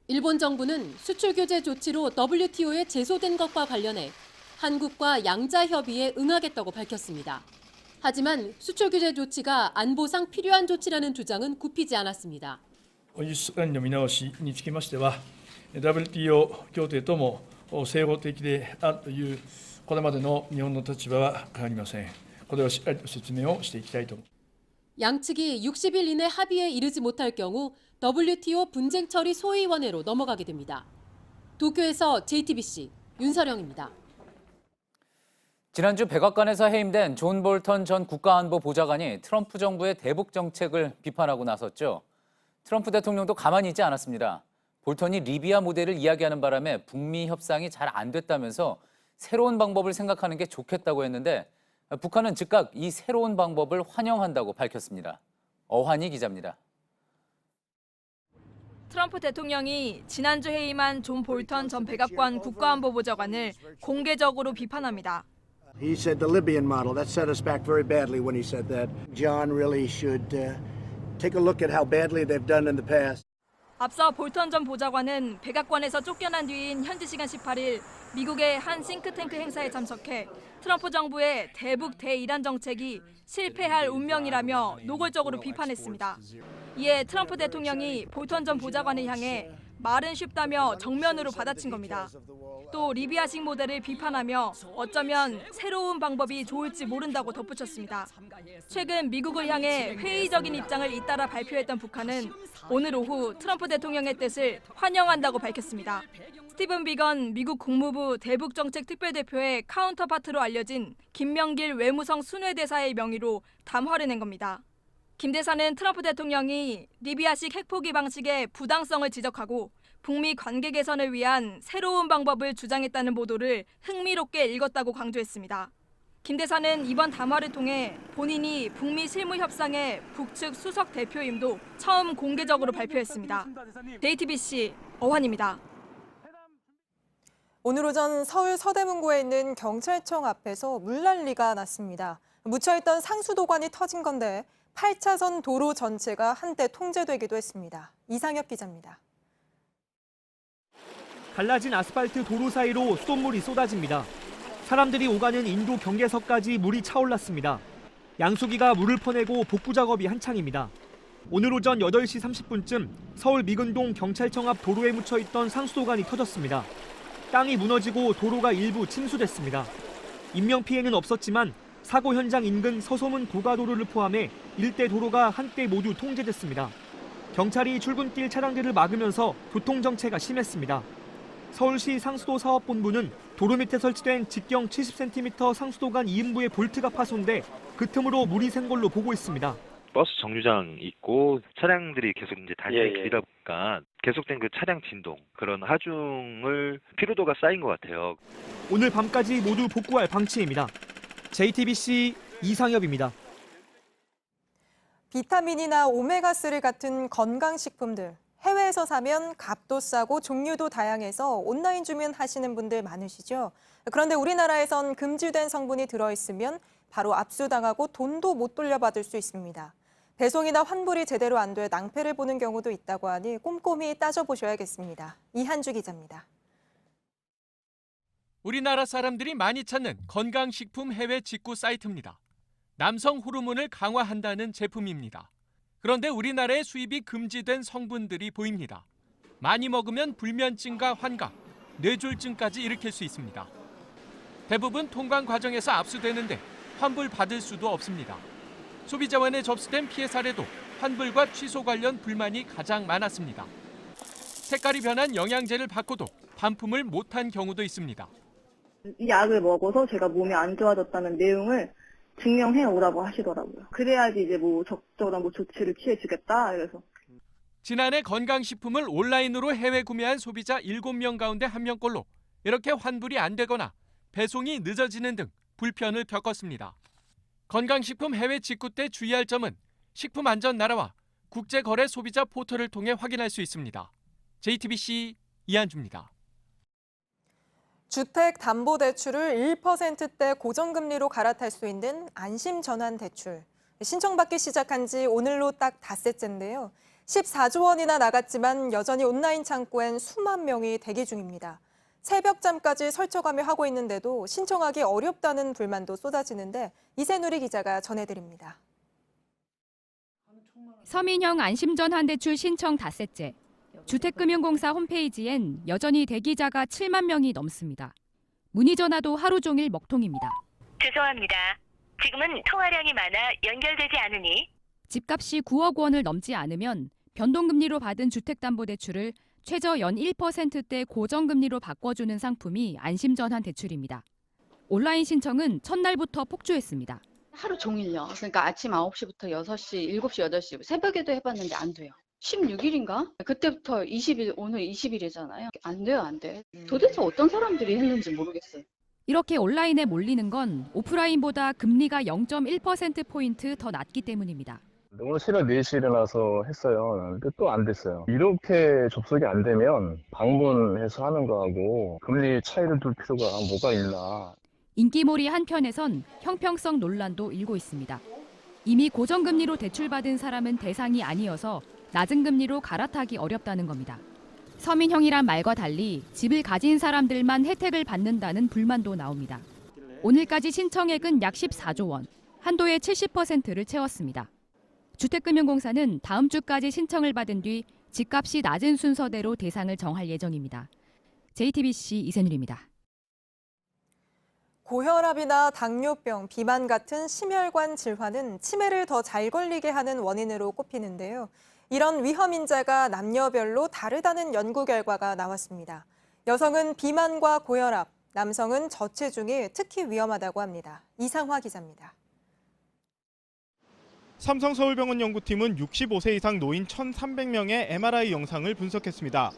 일본 정부는 수출 규제 조치로 WTO에 제소된 것과 관련해 한국과 양자 협의에 응하겠다고 밝혔습니다. 하지만 수출 규제 조치가 안보상 필요한 조치라는 주장은 굽히지 않았습니다. 輸出管理の見直しにつきましては、WTO 協定とも整合的であるというこれまでの日本の立場は変わりません。これをしっかりと説明をしていきたいと思います。 양측이 60일 이내 합의에 이르지 못할 경우 WTO 분쟁 처리 소위원회로 넘어가게 됩니다. 도쿄에서 JTBC 윤서령입니다. 지난주 백악관에서 해임된 존 볼턴 전 국가안보보좌관이 트럼프 정부의 대북 정책을 비판하고 나섰죠. 트럼프 대통령도 가만히 있지 않았습니다. 볼턴이 리비아 모델을 이야기하는 바람에 북미 협상이 잘 안 됐다면서 새로운 방법을 생각하는 게 좋겠다고 했는데 북한은 즉각 이 새로운 방법을 환영한다고 밝혔습니다. 어환희 기자입니다. 트럼프 대통령이 지난주 해임한 존 볼턴 전 백악관 국가안보보좌관을 공개적으로 비판합니다. He said the Libyan model. That set us back very badly when he said that. John really should take a look at how badly they've done in the past. 앞서 볼턴 전 보좌관은 백악관에서 쫓겨난 뒤인 현지 시간 18일 미국의 한 싱크탱크 행사에 참석해 트럼프 정부의 대북 대이란 정책이 실패할 운명이라며 노골적으로 비판했습니다. 이에 트럼프 대통령이 볼턴 전 보좌관을 향해 말은 쉽다며 정면으로 받아친 겁니다. 또 리비아식 모델을 비판하며 어쩌면 새로운 방법이 좋을지 모른다고 덧붙였습니다. 최근 미국을 향해 회의적인 입장을 잇따라 발표했던 북한은 오늘 오후 트럼프 대통령의 뜻을 환영한다고 밝혔습니다. 스티븐 비건 미국 국무부 대북정책 특별대표의 카운터파트로 알려진 김명길 외무성 순회대사의 명의로 담화를 낸 겁니다. 김 대사는 트럼프 대통령이 리비아식 핵포기 방식의 부당성을 지적하고 북미 관계 개선을 위한 새로운 방법을 주장했다는 보도를 흥미롭게 읽었다고 강조했습니다. 김 대사는 이번 담화를 통해 본인이 북미 실무 협상의 북측 수석 대표임도 처음 공개적으로 발표했습니다. JTBC 어환입니다. 오늘 오전 서울 서대문구에 있는 경찰청 앞에서 물난리가 났습니다. 묻혀있던 상수도관이 터진 건데 8차선 도로 전체가 한때 통제되기도 했습니다. 이상엽 기자입니다. 갈라진 아스팔트 도로 사이로 수돗물이 쏟아집니다. 사람들이 오가는 인도 경계서까지 물이 차올랐습니다. 양수기가 물을 퍼내고 복구 작업이 한창입니다. 오늘 오전 8시 30분쯤 서울 미근동 경찰청 앞 도로에 묻혀있던 상수도관이 터졌습니다. 땅이 무너지고 도로가 일부 침수됐습니다. 인명피해는 없었지만 사고 현장 인근 서소문 고가도로를 포함해 일대 도로가 한때 모두 통제됐습니다. 경찰이 출근길 차량들을 막으면서 교통정체가 심했습니다. 서울시 상수도사업본부는 도로 밑에 설치된 직경 70cm 상수도관 2인부의 볼트가 파손돼 그 틈으로 물이 샌 걸로 보고 있습니다. 버스 정류장 있고 차량들이 계속 이제 다니는 길이다 보니까 계속된 그 차량 진동, 그런 하중을 피로도가 쌓인 것 같아요. 오늘 밤까지 모두 복구할 방침입니다. JTBC 이상엽입니다. 비타민이나 오메가3 같은 건강식품들. 해외에서 사면 값도 싸고 종류도 다양해서 온라인 주문하시는 분들 많으시죠? 그런데 우리나라에선 금지된 성분이 들어있으면 바로 압수당하고 돈도 못 돌려받을 수 있습니다. 배송이나 환불이 제대로 안 돼 낭패를 보는 경우도 있다고 하니 꼼꼼히 따져보셔야겠습니다. 이한주 기자입니다. 우리나라 사람들이 많이 찾는 건강식품 해외 직구 사이트입니다. 남성 호르몬을 강화한다는 제품입니다. 그런데 우리나라에 수입이 금지된 성분들이 보입니다. 많이 먹으면 불면증과 환각, 뇌졸중까지 일으킬 수 있습니다. 대부분 통관 과정에서 압수되는데 환불받을 수도 없습니다. 소비자원에 접수된 피해 사례도 환불과 취소 관련 불만이 가장 많았습니다. 색깔이 변한 영양제를 받고도 반품을 못한 경우도 있습니다. 이 약을 먹어서 제가 몸이 안 좋아졌다는 내용을 증명해 오라고 하시더라고요. 그래야지 이제 적절한 조치를 취해주겠다 이래서. 지난해 건강식품을 온라인으로 해외 구매한 소비자 7명 가운데 1명꼴로 이렇게 환불이 안 되거나 배송이 늦어지는 등 불편을 겪었습니다. 건강식품 해외 직구 때 주의할 점은 식품안전나라와 국제거래 소비자 포털을 통해 확인할 수 있습니다. JTBC 이한주입니다. 주택담보대출을 1%대 고정금리로 갈아탈 수 있는 안심전환대출. 신청받기 시작한 지 오늘로 딱 닷새째인데요. 14조 원이나 나갔지만 여전히 온라인 창구엔 수만 명이 대기 중입니다. 새벽잠까지 설쳐가며 하고 있는데도 신청하기 어렵다는 불만도 쏟아지는데 이세누리 기자가 전해드립니다. 서민형 안심전환대출 신청 닷새째. 주택금융공사 홈페이지엔 여전히 대기자가 7만 명이 넘습니다. 문의 전화도 하루 종일 먹통입니다. 죄송합니다. 지금은 통화량이 많아 연결되지 않으니. 집값이 9억 원을 넘지 않으면 변동금리로 받은 주택담보대출을 최저 연 1%대 고정금리로 바꿔주는 상품이 안심전환대출입니다. 온라인 신청은 첫날부터 폭주했습니다. 하루 종일요. 그러니까 아침 9시부터 6시, 7시, 8시 새벽에도 해봤는데 안 돼요. 16일인가? 그때부터 20일, 오늘 20일이잖아요. 안 돼요, 안 돼. 도대체 어떤 사람들이 했는지 모르겠어요. 이렇게 온라인에 몰리는 건 오프라인보다 금리가 0.1%포인트 더 낮기 때문입니다. 오늘 새벽 4시에 일어나서 했어요. 근데 또 안 됐어요. 이렇게 접속이 안 되면 방문해서 하는 거하고 금리 차이를 둘 필요가 뭐가 있나. 인기몰이 한편에선 형평성 논란도 일고 있습니다. 이미 고정금리로 대출받은 사람은 대상이 아니어서 낮은 금리로 갈아타기 어렵다는 겁니다. 서민형이란 말과 달리 집을 가진 사람들만 혜택을 받는다는 불만도 나옵니다. 오늘까지 신청액은 약 14조 원, 한도의 70%를 채웠습니다. 주택금융공사는 다음 주까지 신청을 받은 뒤 집값이 낮은 순서대로 대상을 정할 예정입니다. JTBC 이세누리입니다. 고혈압이나 당뇨병, 비만 같은 심혈관 질환은 치매를 더 잘 걸리게 하는 원인으로 꼽히는데요. 이런 위험 인자가 남녀별로 다르다는 연구 결과가 나왔습니다. 여성은 비만과 고혈압, 남성은 저체중이 특히 위험하다고 합니다. 이상화 기자입니다. 삼성서울병원 연구팀은 65세 이상 노인 1,300명의 MRI 영상을 분석했습니다.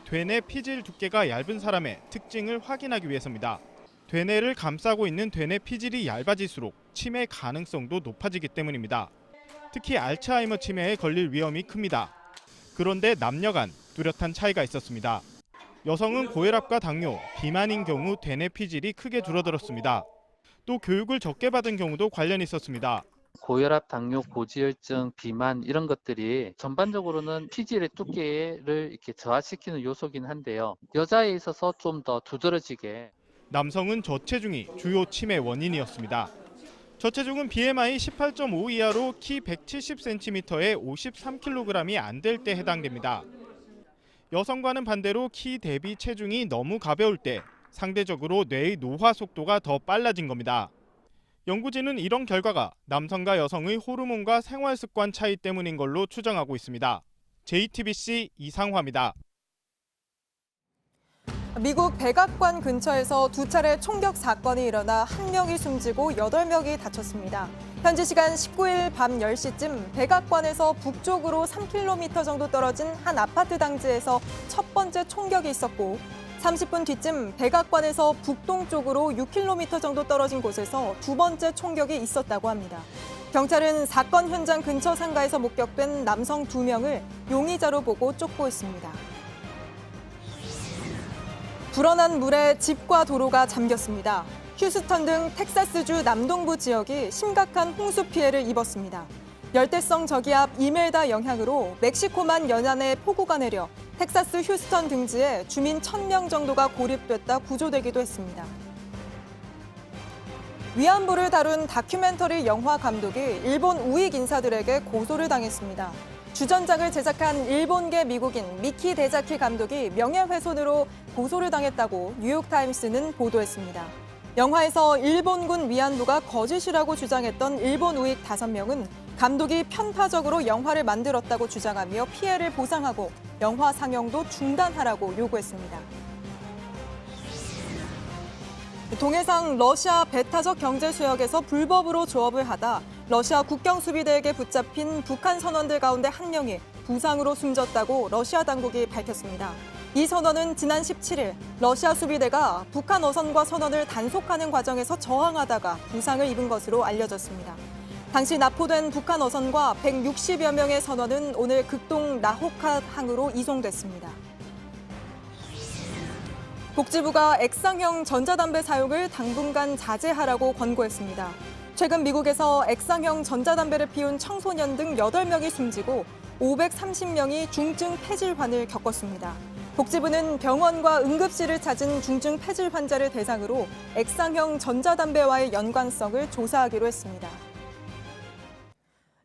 되뇌 피질 두께가 얇은 사람의 특징을 확인하기 위해서입니다. 되뇌를 감싸고 있는 되뇌 피질이 얇아질수록 치매 가능성도 높아지기 때문입니다. 특히 알츠하이머 치매에 걸릴 위험이 큽니다. 그런데 남녀 간 뚜렷한 차이가 있었습니다. 여성은 고혈압과 당뇨, 비만인 경우 되뇌 피질이 크게 줄어들었습니다. 또 교육을 적게 받은 경우도 관련이 있었습니다. 고혈압, 당뇨, 고지혈증, 비만 이런 것들이 전반적으로는 피질의 두께를 이렇게 저하시키는 요소긴 한데요. 여자에 있어서 좀 더 두드러지게. 남성은 저체중이 주요 치매 원인이었습니다. 저체중은 BMI 18.5 이하로 키 170cm에 53kg이 안 될 때 해당됩니다. 여성과는 반대로 키 대비 체중이 너무 가벼울 때 상대적으로 뇌의 노화 속도가 더 빨라진 겁니다. 연구진은 이런 결과가 남성과 여성의 호르몬과 생활 습관 차이 때문인 걸로 추정하고 있습니다. JTBC 이상화입니다. 미국 백악관 근처에서 두 차례 총격 사건이 일어나 1명이 숨지고 8명이 다쳤습니다. 현지 시간 19일 밤 10시쯤 백악관에서 북쪽으로 3km 정도 떨어진 한 아파트 단지에서 첫 번째 총격이 있었고 30분 뒤쯤 백악관에서 북동쪽으로 6km 정도 떨어진 곳에서 두 번째 총격이 있었다고 합니다. 경찰은 사건 현장 근처 상가에서 목격된 남성 2명을 용의자로 보고 쫓고 있습니다. 불어난 물에 집과 도로가 잠겼습니다. 휴스턴 등 텍사스주 남동부 지역이 심각한 홍수 피해를 입었습니다. 열대성 저기압 이멜다 영향으로 멕시코만 연안에 폭우가 내려 텍사스 휴스턴 등지에 주민 1,000명 정도가 고립됐다 구조되기도 했습니다. 위안부를 다룬 다큐멘터리 영화 감독이 일본 우익 인사들에게 고소를 당했습니다. 주전작을 제작한 일본계 미국인 미키 데자키 감독이 명예훼손으로 고소를 당했다고 뉴욕타임스는 보도했습니다. 영화에서 일본군 위안부가 거짓이라고 주장했던 일본 우익 5명은 감독이 편파적으로 영화를 만들었다고 주장하며 피해를 보상하고 영화 상영도 중단하라고 요구했습니다. 동해상 러시아 배타적 경제 수역에서 불법으로 조업을 하다 러시아 국경수비대에게 붙잡힌 북한 선원들 가운데 1명이 부상으로 숨졌다고 러시아 당국이 밝혔습니다. 이 선원은 지난 17일 러시아 수비대가 북한 어선과 선원을 단속하는 과정에서 저항하다가 부상을 입은 것으로 알려졌습니다. 당시 납포된 북한 어선과 160여 명의 선원은 오늘 극동 나호카 항으로 이송됐습니다. 복지부가 액상형 전자담배 사용을 당분간 자제하라고 권고했습니다. 최근 미국에서 액상형 전자담배를 피운 청소년 등 8명이 숨지고 530명이 중증 폐질환을 겪었습니다. 복지부는 병원과 응급실을 찾은 중증 폐질 환자를 대상으로 액상형 전자담배와의 연관성을 조사하기로 했습니다.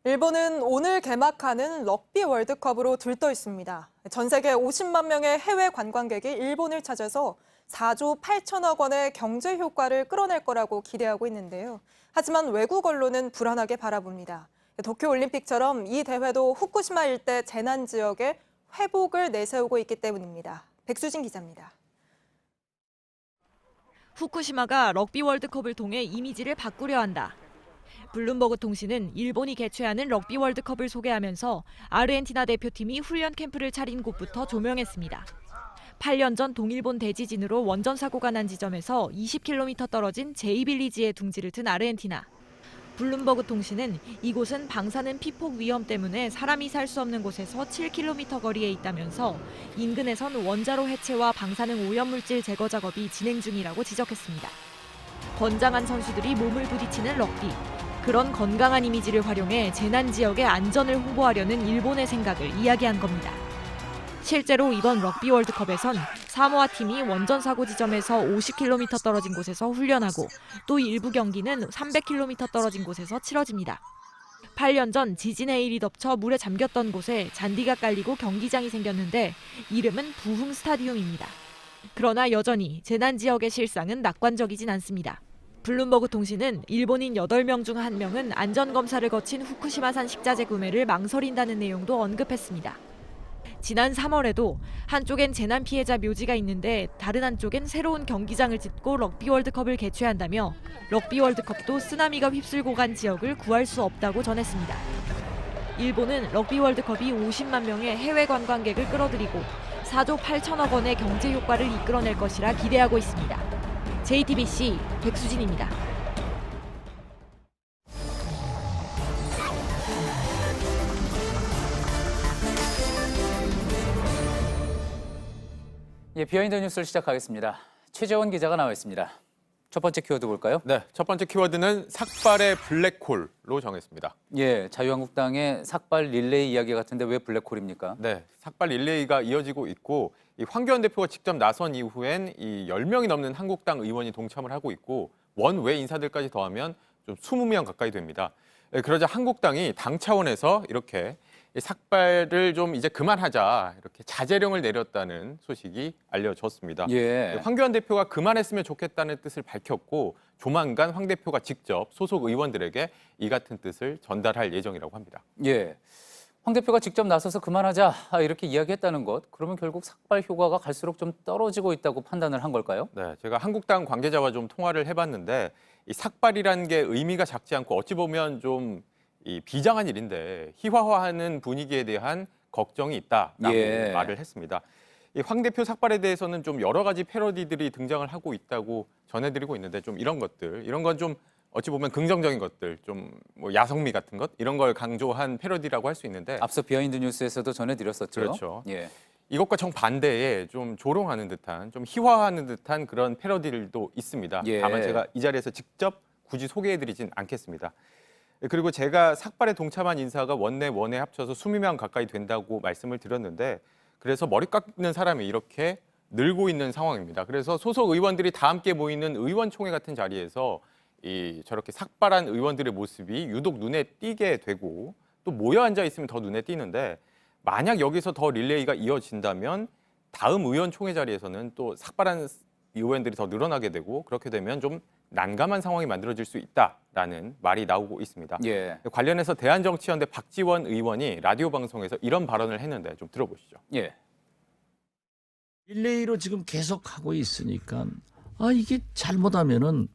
일본은 오늘 개막하는 럭비 월드컵으로 들떠 있습니다. 전 세계 50만 명의 해외 관광객이 일본을 찾아서 4조 8천억 원의 경제 효과를 끌어낼 거라고 기대하고 있는데요. 하지만 외국 언론은 불안하게 바라봅니다. 도쿄올림픽처럼 이 대회도 후쿠시마 일대 재난 지역에 회복을 내세우고 있기 때문입니다. 백수진 기자입니다. 후쿠시마가 럭비 월드컵을 통해 이미지를 바꾸려 한다. 블룸버그 통신은 일본이 개최하는 럭비 월드컵을 소개하면서 아르헨티나 대표팀이 훈련 캠프를 차린 곳부터 조명했습니다. 8년 전 동일본 대지진으로 원전 사고가 난 지점에서 20km 떨어진 제이빌리지에 둥지를 튼 아르헨티나. 블룸버그 통신은 이곳은 방사능 피폭 위험 때문에 사람이 살 수 없는 곳에서 7km 거리에 있다면서 인근에선 원자로 해체와 방사능 오염물질 제거 작업이 진행 중이라고 지적했습니다. 건장한 선수들이 몸을 부딪히는 럭비. 그런 건강한 이미지를 활용해 재난 지역의 안전을 홍보하려는 일본의 생각을 이야기한 겁니다. 실제로 이번 럭비 월드컵에선 사모아 팀이 원전 사고 지점에서 50km 떨어진 곳에서 훈련하고 또 일부 경기는 300km 떨어진 곳에서 치러집니다. 8년 전 지진에 일이 덮쳐 물에 잠겼던 곳에 잔디가 깔리고 경기장이 생겼는데 이름은 부흥 스타디움입니다. 그러나 여전히 재난 지역의 실상은 낙관적이진 않습니다. 블룸버그 통신은 일본인 8명 중 1명은 안전검사를 거친 후쿠시마산 식자재 구매를 망설인다는 내용도 언급했습니다. 지난 3월에도 한쪽엔 재난 피해자 묘지가 있는데 다른 한쪽엔 새로운 경기장을 짓고 럭비 월드컵을 개최한다며 럭비 월드컵도 쓰나미가 휩쓸고 간 지역을 구할 수 없다고 전했습니다. 일본은 럭비 월드컵이 50만 명의 해외 관광객을 끌어들이고 4조 8천억 원의 경제 효과를 이끌어낼 것이라 기대하고 있습니다. JTBC 백수진입니다. 예, 비하인드 뉴스를 시작하겠습니다. 최재원 기자가 나와 있습니다. 첫 번째 키워드 볼까요? 네, 첫 번째 키워드는 삭발의 블랙홀로 정했습니다. 예, 자유한국당의 삭발 릴레이 이야기 같은데 왜 블랙홀입니까? 네, 삭발 릴레이가 이어지고 있고 이 황교안 대표가 직접 나선 이후엔 이 10명이 넘는 한국당 의원이 동참을 하고 있고 원외 인사들까지 더하면 좀 20명 가까이 됩니다. 예, 그러자 한국당이 당 차원에서 이렇게 삭발을 좀 이제 그만하자 이렇게 자제령을 내렸다는 소식이 알려졌습니다. 예. 황교안 대표가 그만했으면 좋겠다는 뜻을 밝혔고 조만간 황 대표가 직접 소속 의원들에게 이 같은 뜻을 전달할 예정이라고 합니다. 예. 황 대표가 직접 나서서 그만하자 이렇게 이야기했다는 것, 그러면 결국 삭발 효과가 갈수록 좀 떨어지고 있다고 판단을 한 걸까요? 네, 제가 한국당 관계자와 좀 통화를 해봤는데 이 삭발이라는 게 의미가 작지 않고 어찌 보면 좀 이 비장한 일인데 희화화하는 분위기에 대한 걱정이 있다라고 예. 말을 했습니다. 이 황 대표 삭발에 대해서는 좀 여러 가지 패러디들이 등장을 하고 있다고 전해드리고 있는데 좀 이런 건 좀 어찌 보면 긍정적인 것들, 좀 뭐 야성미 같은 것 이런 걸 강조한 패러디라고 할 수 있는데 앞서 비하인드 뉴스에서도 전해드렸었죠. 그렇죠. 예. 이것과 정반대에 좀 조롱하는 듯한, 좀 희화화하는 듯한 그런 패러디들도 있습니다. 예. 다만 제가 이 자리에서 직접 굳이 소개해드리진 않겠습니다. 그리고 제가 삭발에 동참한 인사가 원내 합쳐서 20명 가까이 된다고 말씀을 드렸는데 그래서 머리 깎는 사람이 이렇게 늘고 있는 상황입니다. 그래서 소속 의원들이 다 함께 모이는 의원총회 같은 자리에서 저렇게 삭발한 의원들의 모습이 유독 눈에 띄게 되고 또 모여 앉아 있으면 더 눈에 띄는데 만약 여기서 더 릴레이가 이어진다면 다음 의원총회 자리에서는 또 삭발한 의원들이 더 늘어나게 되고 그렇게 되면 좀 난감한 상황이 만들어질 수 있다라는 말이 나오고 있습니다. 예. 관련해서 대한정치연대 박지원 의원이 라디오 방송에서 이런 발언을 했는데 좀 들어보시죠. 예. 릴레이로 지금 계속 하고 있으니까 이게 잘못하면은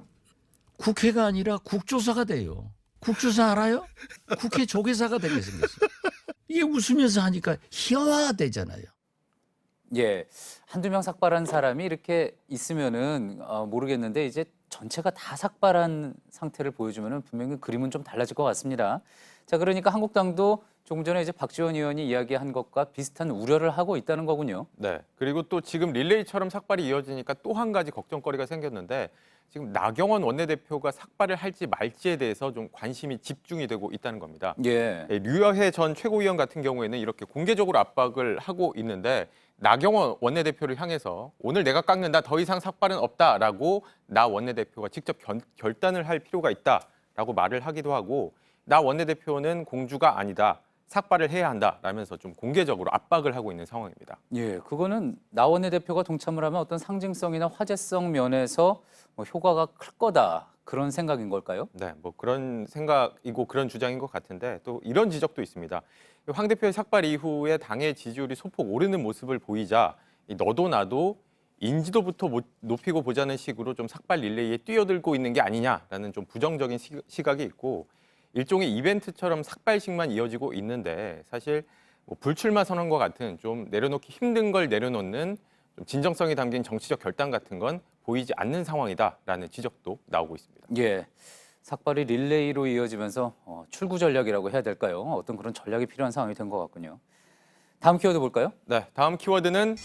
국회가 아니라 국조사가 돼요. 국조사 알아요? 국회 조계사가 되게 생겼어요. 이게 웃으면서 하니까 희화화되잖아요. 예, 한두 명 삭발한 사람이 이렇게 있으면은 모르겠는데 이제 전체가 다 삭발한 상태를 보여주면은 분명히 그림은 좀 달라질 것 같습니다. 자, 그러니까 한국당도 조금 전에 이제 박지원 의원이 이야기한 것과 비슷한 우려를 하고 있다는 거군요. 네. 그리고 또 지금 릴레이처럼 삭발이 이어지니까 또 한 가지 걱정거리가 생겼는데 지금 나경원 원내대표가 삭발을 할지 말지에 대해서 좀 관심이 집중이 되고 있다는 겁니다. 예. 류여해 전 최고위원 같은 경우에는 이렇게 공개적으로 압박을 하고 있는데 나경원 원내대표를 향해서 오늘 내가 깎는다, 더 이상 삭발은 없다라고 나 원내대표가 직접 결단을 할 필요가 있다라고 말을 하기도 하고 나 원내대표는 공주가 아니다. 삭발을 해야 한다라면서 좀 공개적으로 압박을 하고 있는 상황입니다. 예, 그거는 나 원내대표가 동참을 하면 어떤 상징성이나 화제성 면에서 효과가 클 거다 그런 생각인 걸까요? 네, 뭐 그런 생각이고 그런 주장인 것 같은데 또 이런 지적도 있습니다. 황 대표의 삭발 이후에 당의 지지율이 소폭 오르는 모습을 보이자 너도 나도 인지도부터 높이고 보자는 식으로 좀 삭발 릴레이에 뛰어들고 있는 게 아니냐라는 좀 부정적인 시각이 있고 일종의 이벤트처럼 삭발식만 이어지고 있는데 사실 뭐 불출마 선언과 같은 좀 내려놓기 힘든 걸 내려놓는 좀 진정성이 담긴 정치적 결단 같은 건 보이지 않는 상황이다라는 지적도 나오고 있습니다. 예. 삭발이 릴레이로 이어지면서 출구 전략이라고 해야 될까요? 어떤 그런 전략이 필요한 상황이 된 것 같군요. 다음 키워드 볼까요? 네, 다음 키워드는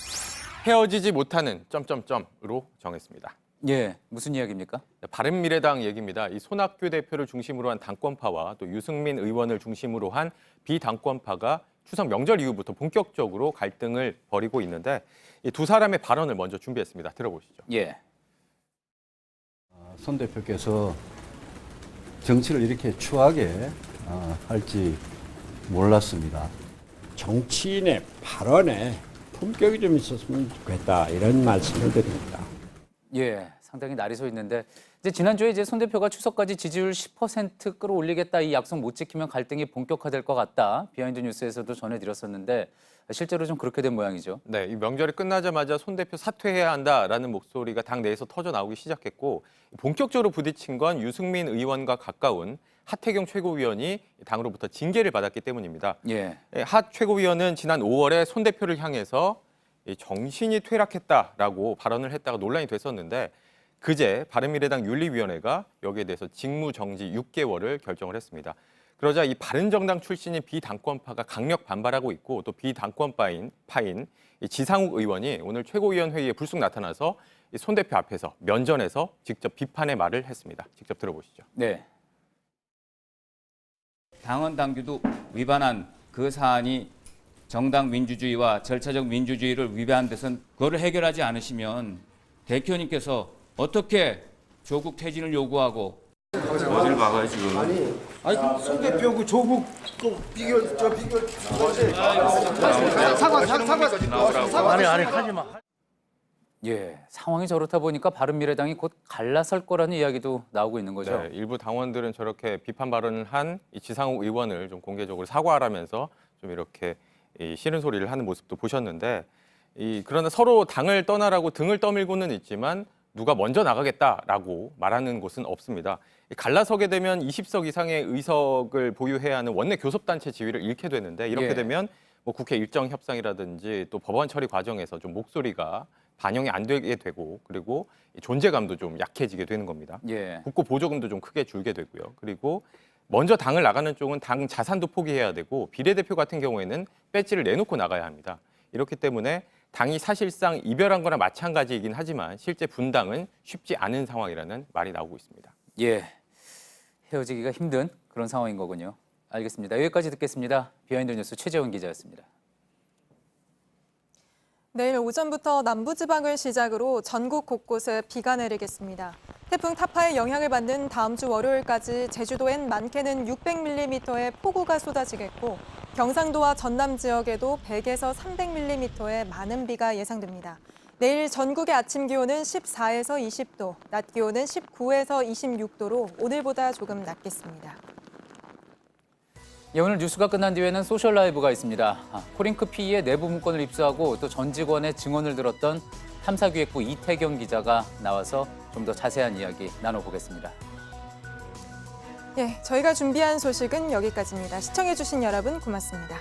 헤어지지 못하는 점점점으로 정했습니다. 예, 무슨 이야기입니까? 바른미래당 얘기입니다. 이 손학규 대표를 중심으로 한 당권파와 또 유승민 의원을 중심으로 한 비당권파가 추석 명절 이후부터 본격적으로 갈등을 벌이고 있는데 이 두 사람의 발언을 먼저 준비했습니다. 들어보시죠. 예. 손 대표께서 정치를 이렇게 추하게 할지 몰랐습니다. 정치인의 발언에 품격이 좀 있었으면 좋겠다 이런 말씀을 드립니다. 예, 상당히 날이 서 있는데 이제 지난주에 이제 손 대표가 추석까지 지지율 10% 끌어올리겠다 이 약속 못 지키면 갈등이 본격화될 것 같다. 비하인드 뉴스에서도 전해드렸었는데 실제로 좀 그렇게 된 모양이죠. 네, 이 명절이 끝나자마자 손 대표 사퇴해야 한다라는 목소리가 당 내에서 터져 나오기 시작했고 본격적으로 부딪힌 건 유승민 의원과 가까운 하태경 최고위원이 당으로부터 징계를 받았기 때문입니다. 예. 하 최고위원은 지난 5월에 손 대표를 향해서 정신이 퇴락했다라고 발언을 했다가 논란이 됐었는데 그제 바른미래당 윤리위원회가 여기에 대해서 직무정지 6개월을 결정을 했습니다. 그러자 이 바른정당 출신인 비당권파가 강력 반발하고 있고 또 비당권파인 지상욱 의원이 오늘 최고위원 회의에 불쑥 나타나서 손 대표 앞에서 면전에서 직접 비판의 말을 했습니다. 직접 들어보시죠. 네. 당헌 당규도 위반한 그 사안이 정당 민주주의와 절차적 민주주의를 위반한 데선 그거를 해결하지 않으시면 대표님께서 어떻게 조국 퇴진을 요구하고 어딜 막아요 지금? 아니 손 대표 그 조국 또 비결 사과 아니 하지 마. 예, 상황이 저렇다 보니까 바른미래당이 곧 갈라설 거라는 이야기도 나오고 있는 거죠. 네, 일부 당원들은 저렇게 비판 발언을 한 이 지상욱 의원을 좀 공개적으로 사과하라면서 좀 이렇게 싫은 소리를 하는 모습도 보셨는데 그러나 서로 당을 떠나라고 등을 떠밀고는 있지만 누가 먼저 나가겠다라고 말하는 곳은 없습니다. 갈라서게 되면 20석 이상의 의석을 보유해야 하는 원내 교섭단체 지위를 잃게 되는데 이렇게 예. 되면 뭐 국회 일정 협상이라든지 또 법안 처리 과정에서 좀 목소리가 반영이 안 되게 되고 그리고 존재감도 좀 약해지게 되는 겁니다. 예. 국고 보조금도 좀 크게 줄게 되고요. 그리고 먼저 당을 나가는 쪽은 당 자산도 포기해야 되고 비례대표 같은 경우에는 배지를 내놓고 나가야 합니다. 이렇기 때문에 당이 사실상 이별한 거나 마찬가지이긴 하지만 실제 분당은 쉽지 않은 상황이라는 말이 나오고 있습니다. 예, 헤어지기가 힘든 그런 상황인 거군요. 알겠습니다. 여기까지 듣겠습니다. 비하인드 뉴스 최재원 기자였습니다. 내일 오전부터 남부지방을 시작으로 전국 곳곳에 비가 내리겠습니다. 태풍 타파의 영향을 받는 다음 주 월요일까지 제주도엔 많게는 600mm의 폭우가 쏟아지겠고 경상도와 전남 지역에도 100에서 300mm의 많은 비가 예상됩니다. 내일 전국의 아침 기온은 14에서 20도, 낮 기온은 19에서 26도로 오늘보다 조금 낮겠습니다. 예, 오늘 뉴스가 끝난 뒤에는 소셜 라이브가 있습니다. 코링크 PE의 내부 문건을 입수하고 또 전 직원의 증언을 들었던 탐사기획부 이태경 기자가 나와서 좀 더 자세한 이야기 나눠보겠습니다. 예, 저희가 준비한 소식은 여기까지입니다. 시청해주신 여러분 고맙습니다.